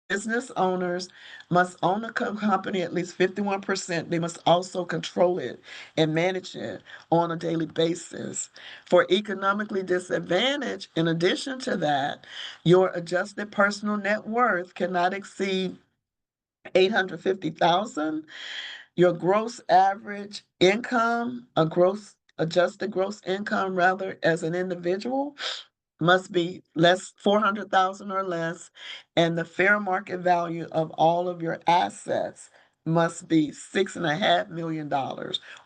business owners, must own a company at least 51%. They must also control it and manage it on a daily basis. For economically disadvantaged, in addition to that, your adjusted personal net worth cannot exceed 850,000. Your gross average income, a gross adjusted gross income rather, as an individual, must be less 400,000 or less, and the fair market value of all of your assets must be $6.5 million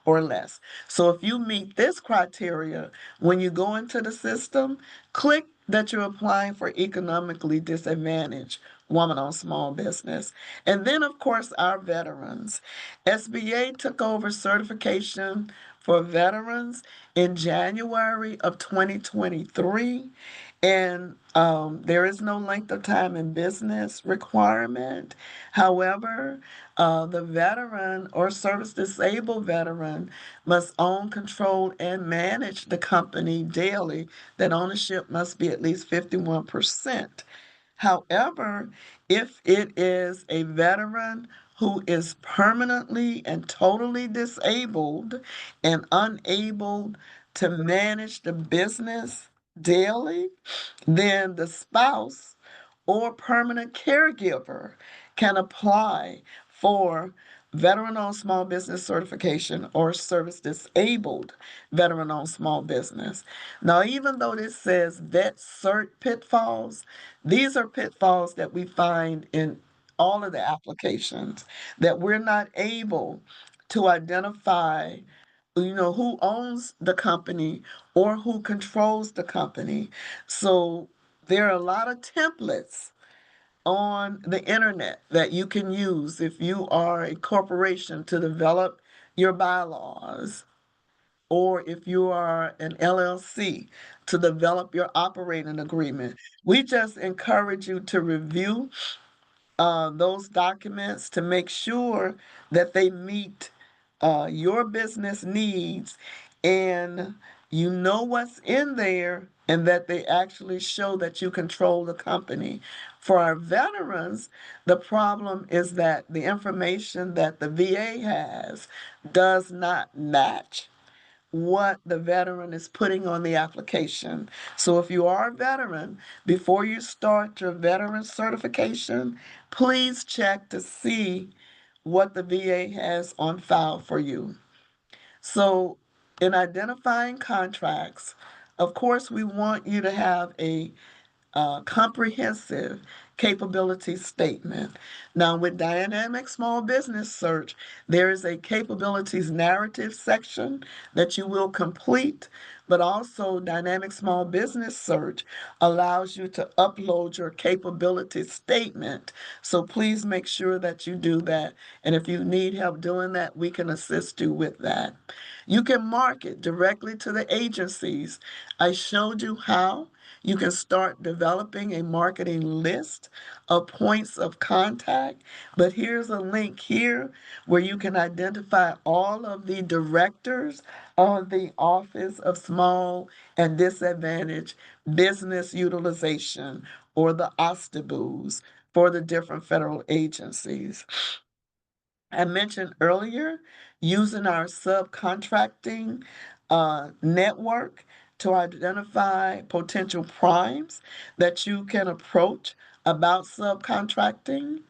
or less. So if you meet this criteria, when you go into the system, click that you're applying for economically disadvantaged woman-owned small business. And then, of course, our veterans. SBA took over certification for veterans in January of 2023. And there is no length of time in business requirement. However, the veteran or service disabled veteran must own, control, and manage the company daily. That ownership must be at least 51%. However, if it is a veteran who is permanently and totally disabled and unable to manage the business daily, then the spouse or permanent caregiver can apply for veteran-owned small business certification or service disabled veteran-owned small business. Now, even though this says vet cert pitfalls, these are pitfalls that we find in all of the applications, that we're not able to identify who owns the company or who controls the company. So there are a lot of templates on the internet that you can use if you are a corporation to develop your bylaws, or if you are an LLC to develop your operating agreement. We just encourage you to review those documents to make sure that they meet your business needs, and you know what's in there, and that they actually show that you control the company. For our veterans, the problem is that the information that the VA has does not match what the veteran is putting on the application. So if you are a veteran, before you start your veteran certification, please check to see what the VA has on file for you. So in identifying contracts, of course, we want you to have a comprehensive capability statement. Now, with Dynamic Small Business Search, there is a capabilities narrative section that you will complete, but also Dynamic Small Business Search allows you to upload your capability statement. So please make sure that you do that. And if you need help doing that, we can assist you with that. You can market directly to the agencies. I showed you how you can start developing a marketing list of points of contact, but here's a link here where you can identify all of the directors of the Office of Small and Disadvantaged Business Utilization, or the OSTBUs, for the different federal agencies. I mentioned earlier using our subcontracting network to identify potential primes that you can approach about subcontracting,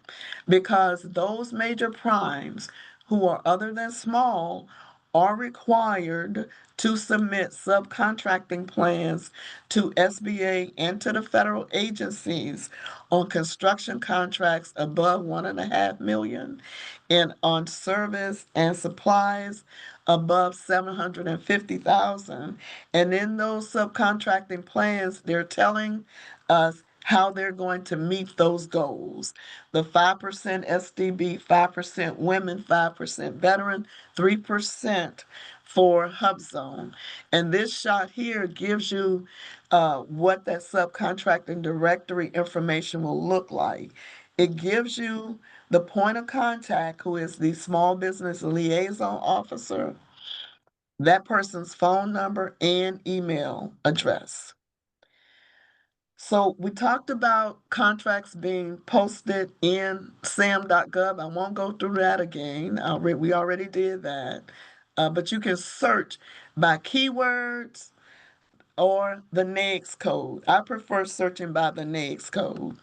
because those major primes who are other than small are required to submit subcontracting plans to SBA and to the federal agencies on construction contracts above 1.5 million, and on service and supplies above 750,000. And in those subcontracting plans, they're telling us how they're going to meet those goals. The 5% SDB, 5% women, 5% veteran, 3% for Hub Zone. And this shot here gives you what that subcontracting directory information will look like. It gives you the point of contact, who is the small business liaison officer, that person's phone number and email address. So we talked about contracts being posted in sam.gov. I won't go through that again. We already did that. But you can search by keywords or the NAICS code. I prefer searching by the NAICS code.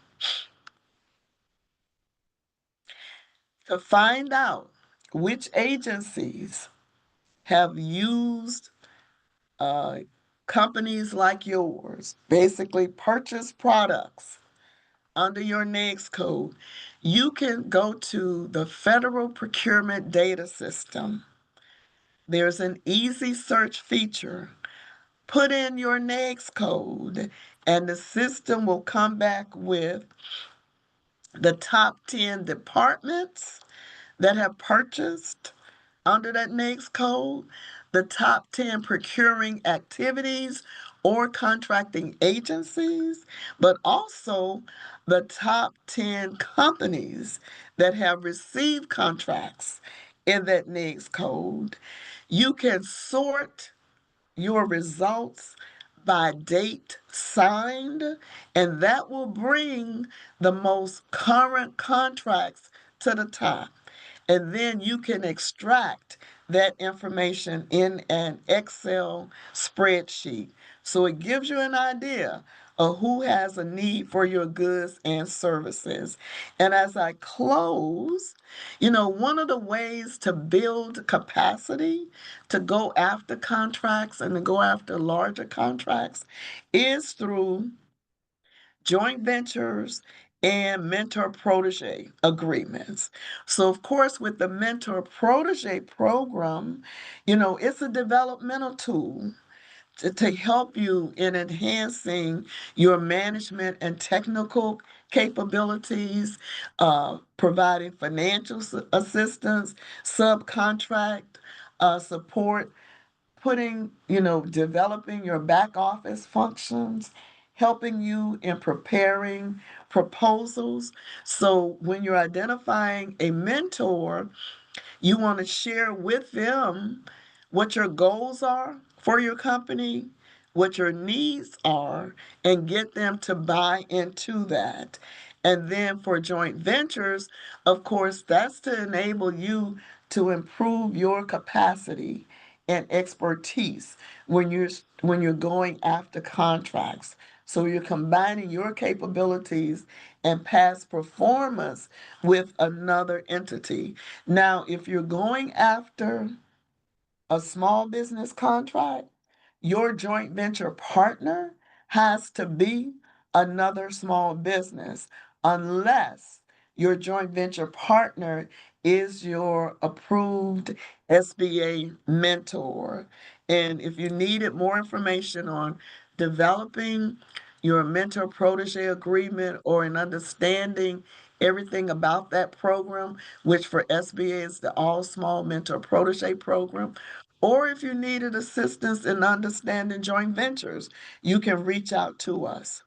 To find out which agencies have used companies like yours, basically purchase products under your NAICS code, you can go to the Federal Procurement Data System. There's an easy search feature. Put in your NAICS code, and the system will come back with the top 10 departments that have purchased under that NAICS code, the top 10 procuring activities or contracting agencies, but also the top 10 companies that have received contracts in that NAICS code. You can sort your results by date signed, and that will bring the most current contracts to the top. And then you can extract that information in an Excel spreadsheet. So it gives you an idea of who has a need for your goods and services. And as I close, one of the ways to build capacity to go after contracts and to go after larger contracts is through joint ventures and mentor protege agreements. So, of course, with the mentor protege program, it's a developmental tool to help you in enhancing your management and technical capabilities, providing financial assistance, subcontract support, developing your back office functions, helping you in preparing proposals. So when you're identifying a mentor, you want to share with them what your goals are for your company, what your needs are, and get them to buy into that. And then for joint ventures, of course, that's to enable you to improve your capacity and expertise when you're going after contracts. So you're combining your capabilities and past performance with another entity. Now, if you're going after a small business contract, your joint venture partner has to be another small business unless your joint venture partner is your approved SBA mentor. And if you needed more information on developing your mentor protege agreement or an understanding everything about that program, which for SBA is the All Small Mentor Protege Program, or if you needed assistance in understanding joint ventures, you can reach out to us.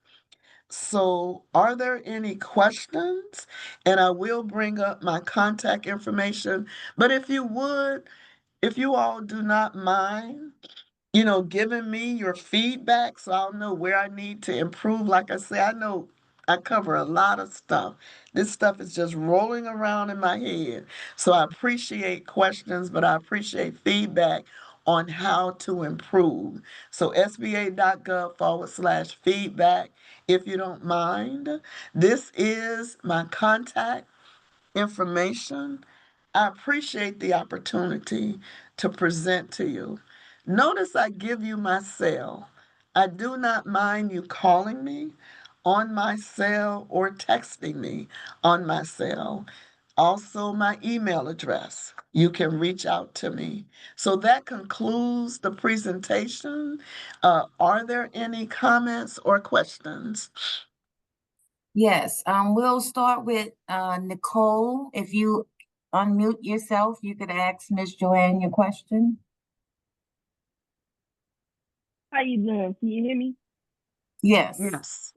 So, are there any questions? And I will bring up my contact information. But if you all do not mind, giving me your feedback so I'll know where I need to improve. Like I say, I know I cover a lot of stuff. This stuff is just rolling around in my head. So I appreciate questions, but I appreciate feedback on how to improve. So SBA.gov/feedback, if you don't mind. This is my contact information. I appreciate the opportunity to present to you. Notice I give you my cell. I do not mind you calling me on my cell or texting me on my cell. Also, my email address. You can reach out to me. So that concludes the presentation. Are there any comments or questions? Yes, we'll start with Nicole. If you unmute yourself, you could ask Miss Joanne your question. How you doing? Can you hear me? Yes. Yes.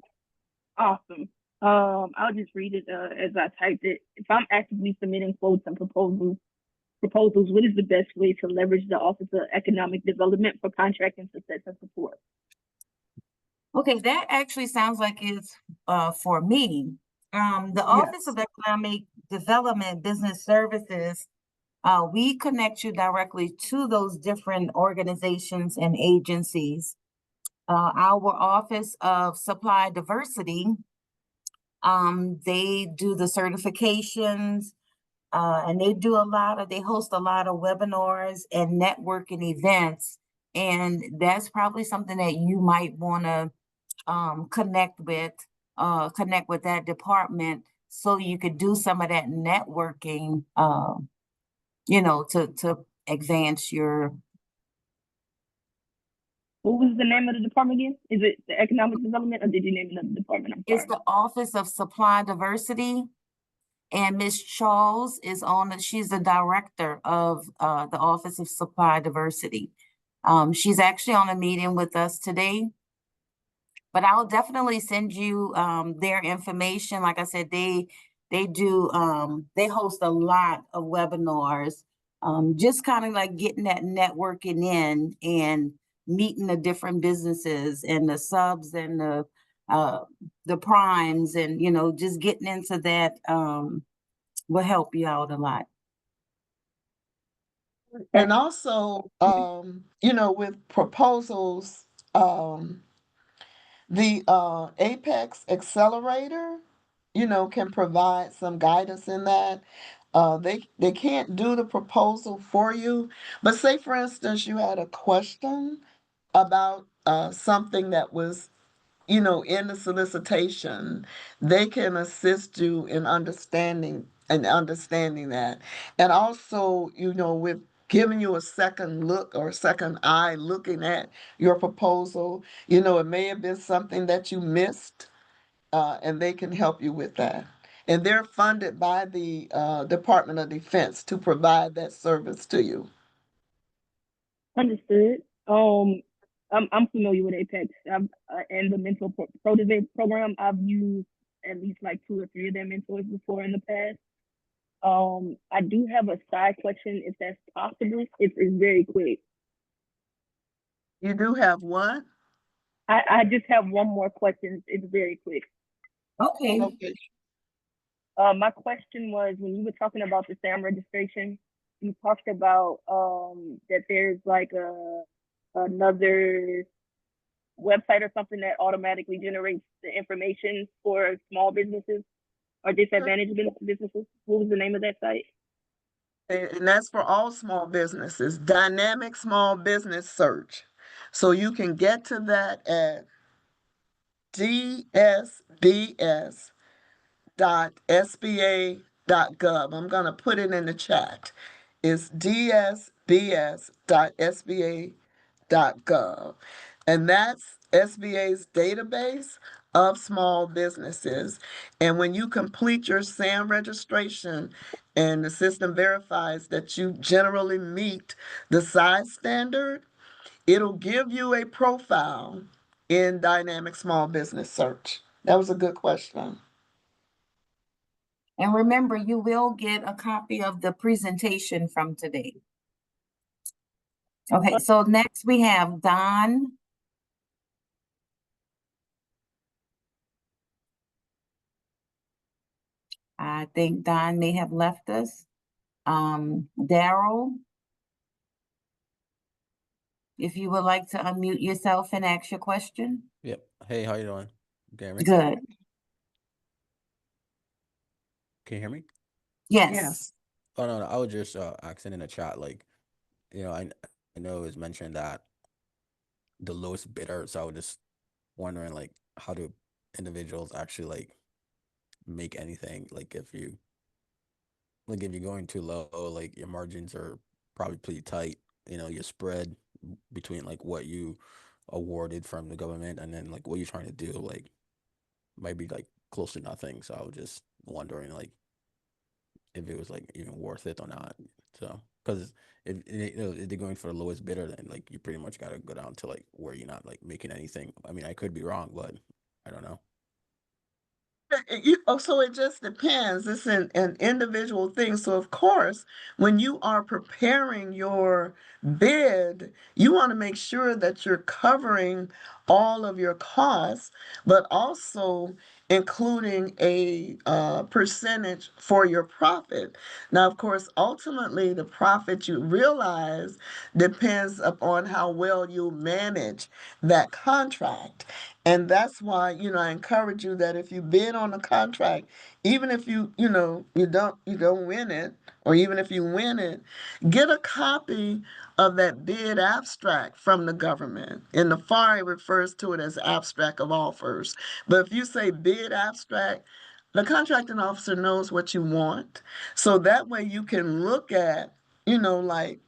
Awesome. I'll just read it as I typed it. If I'm actively submitting quotes and proposals, what is the best way to leverage the Office of Economic Development for contracting success and support? Okay, that actually sounds like it's for me. The Office Yes. of Economic Development Business Services, we connect you directly to those different organizations and agencies. Our Office of Supply Diversity, they do the certifications, and they host a lot of webinars and networking events. And that's probably something that you might want to connect with that department so you could do some of that networking, to advance your. What was the name of the department again? Is it the Economic Development, or did you name another department? I'm It's sorry. the Office of Supply Diversity. And Miss Charles she's the director of the Office of Supply Diversity. She's actually on a meeting with us today, but I'll definitely send you their information. Like I said, they host a lot of webinars, just kind of like getting that networking in and meeting the different businesses and the subs and the primes, and just getting into that will help you out a lot. And also, with proposals, the Apex Accelerator, can provide some guidance in that. They can't do the proposal for you, but say for instance you had a question about something that was in the solicitation, they can assist you in understanding that. And also, with giving you a second look or a second eye looking at your proposal, it may have been something that you missed, and they can help you with that. And they're funded by the Department of Defense to provide that service to you. Understood. I'm familiar with Apex and the Mentor Protege program. I've used at least like 2 or 3 of their mentors before in the past. I do have a side question, if that's possible. It's very quick. You do have what? I just have one more question. It's very quick. Okay. Okay. My question was, when you were talking about the SAM registration, you talked about that there's like another website or something that automatically generates the information for small businesses or disadvantaged businesses. What was the name of that site? And that's for all small businesses, dynamic small business search. So you can get to that at dsbs.sba.gov. I'm going to put it in the chat. It's dsbs.sba.gov. And that's SBA's database of small businesses. And when you complete your SAM registration and the system verifies that you generally meet the size standard, it'll give you a profile in Dynamic Small Business Search. That was a good question. And remember, you will get a copy of the presentation from today. Okay, so next we have Don. I think Don may have left us. Daryl, if you would like to unmute yourself and ask your question. Yep. Hey, how you doing? Gary? Good. Can you hear me? Yes. Yes. Oh no, I was just asking in the chat, like, I know it was mentioned that the lowest bidder, so I was just wondering like how do individuals actually like make anything? Like if you're going too low, like your margins are probably pretty tight, your spread between like what you awarded from the government and then like what you're trying to do, like might be like close to nothing. So I was just wondering like if it was like even worth it or not. So because if they're going for the lowest bidder, then like you pretty much got to go down to like where you're not like making anything. I mean, I could be wrong, but I don't know. So it just depends. It's an individual thing. So of course, when you are preparing your bid, you want to make sure that you're covering all of your costs, but also including a percentage for your profit. Now, of course, ultimately, the profit you realize depends upon how well you manage that contract. And that's why, I encourage you that if you bid on a contract, even if you don't win it, or even if you win it, get a copy of that bid abstract from the government. In the FAR, it refers to it as abstract of offers. But if you say bid abstract, the contracting officer knows what you want. So that way you can look at, like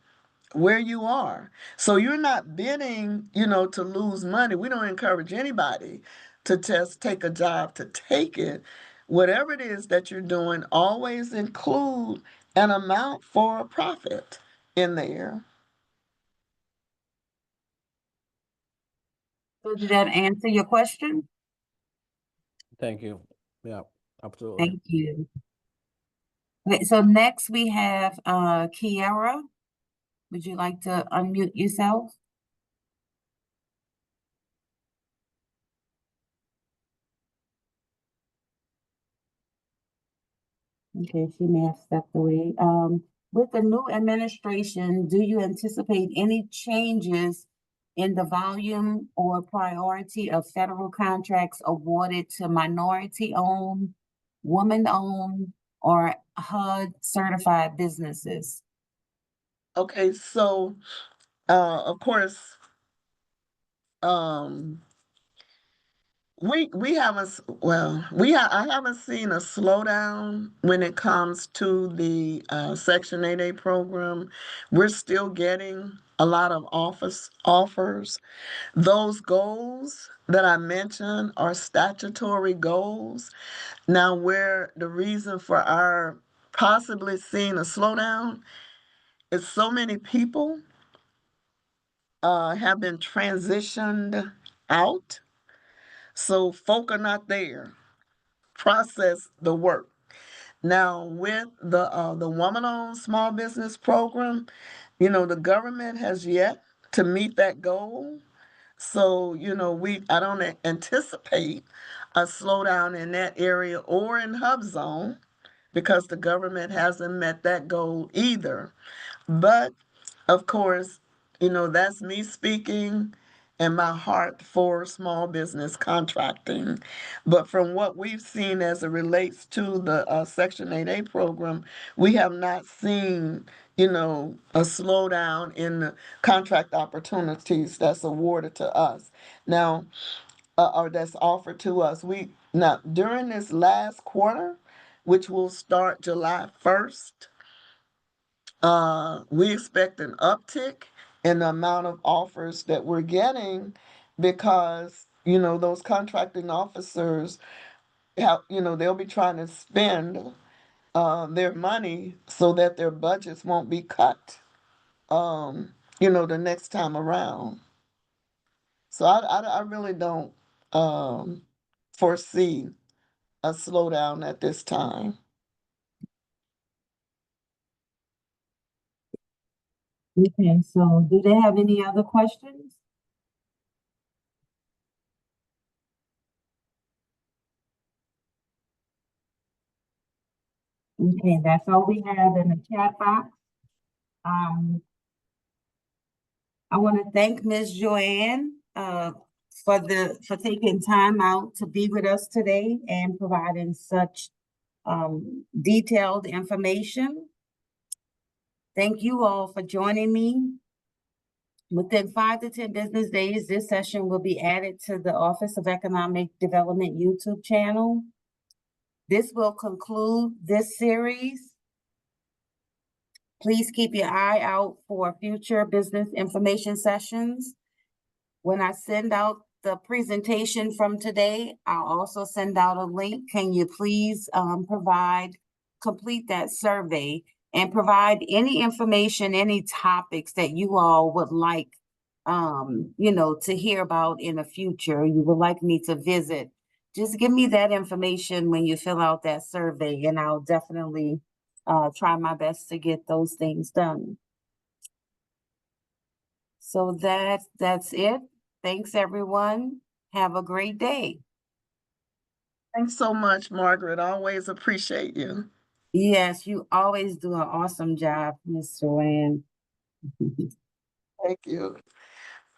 where you are. So you're not bidding, to lose money. We don't encourage anybody to just take a job to take it. Whatever it is that you're doing, always include an amount for a profit in there. So did that answer your question? Thank you. Yeah, absolutely. Thank you. Okay, so next we have Kiara. Would you like to unmute yourself? Okay, she may have stepped away. With the new administration, do you anticipate any changes in the volume or priority of federal contracts awarded to minority-owned, woman-owned, or HUD certified businesses? Okay, so of course, um, we haven't I haven't seen a slowdown when it comes to the Section 8A program. We're still getting a lot of offers. Those goals that I mentioned are statutory goals. Now, where the reason for our possibly seeing a slowdown is so many people have been transitioned out, so folk are not there process the work. Now, with the woman-owned small business program, the government has yet to meet that goal. So, I don't anticipate a slowdown in that area or in Hub Zone because the government hasn't met that goal either. But of course, that's me speaking and my heart for small business contracting. But from what we've seen as it relates to the Section 8A program, we have not seen, a slowdown in the contract opportunities that's awarded to us. Now, or that's offered to us. Now during this last quarter, which will start July 1st, we expect an uptick in the amount of offers that we're getting because, those contracting officers have, they'll be trying to spend their money so that their budgets won't be cut, the next time around. So I really don't foresee a slowdown at this time. Okay, so do they have any other questions? Okay, that's all we have in the chat box. I want to thank Ms. Joanne for taking time out to be with us today and providing such detailed information. Thank you all for joining me. Within 5 to 10 business days, this session will be added to the Office of Economic Development YouTube channel. This will conclude this series. Please keep your eye out for future business information sessions. When I send out the presentation from today. I'll also send out a link. Can you please complete that survey and provide any information, any topics that you all would like to hear about in the future, you would like me to visit. Just give me that information when you fill out that survey, and I'll definitely try my best to get those things done. So that's it. Thanks, everyone. Have a great day. Thanks so much, Margaret. Always appreciate you. Yes, you always do an awesome job, Miss Joanne. Thank you.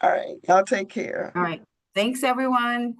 All right. Y'all take care. All right. Thanks, everyone.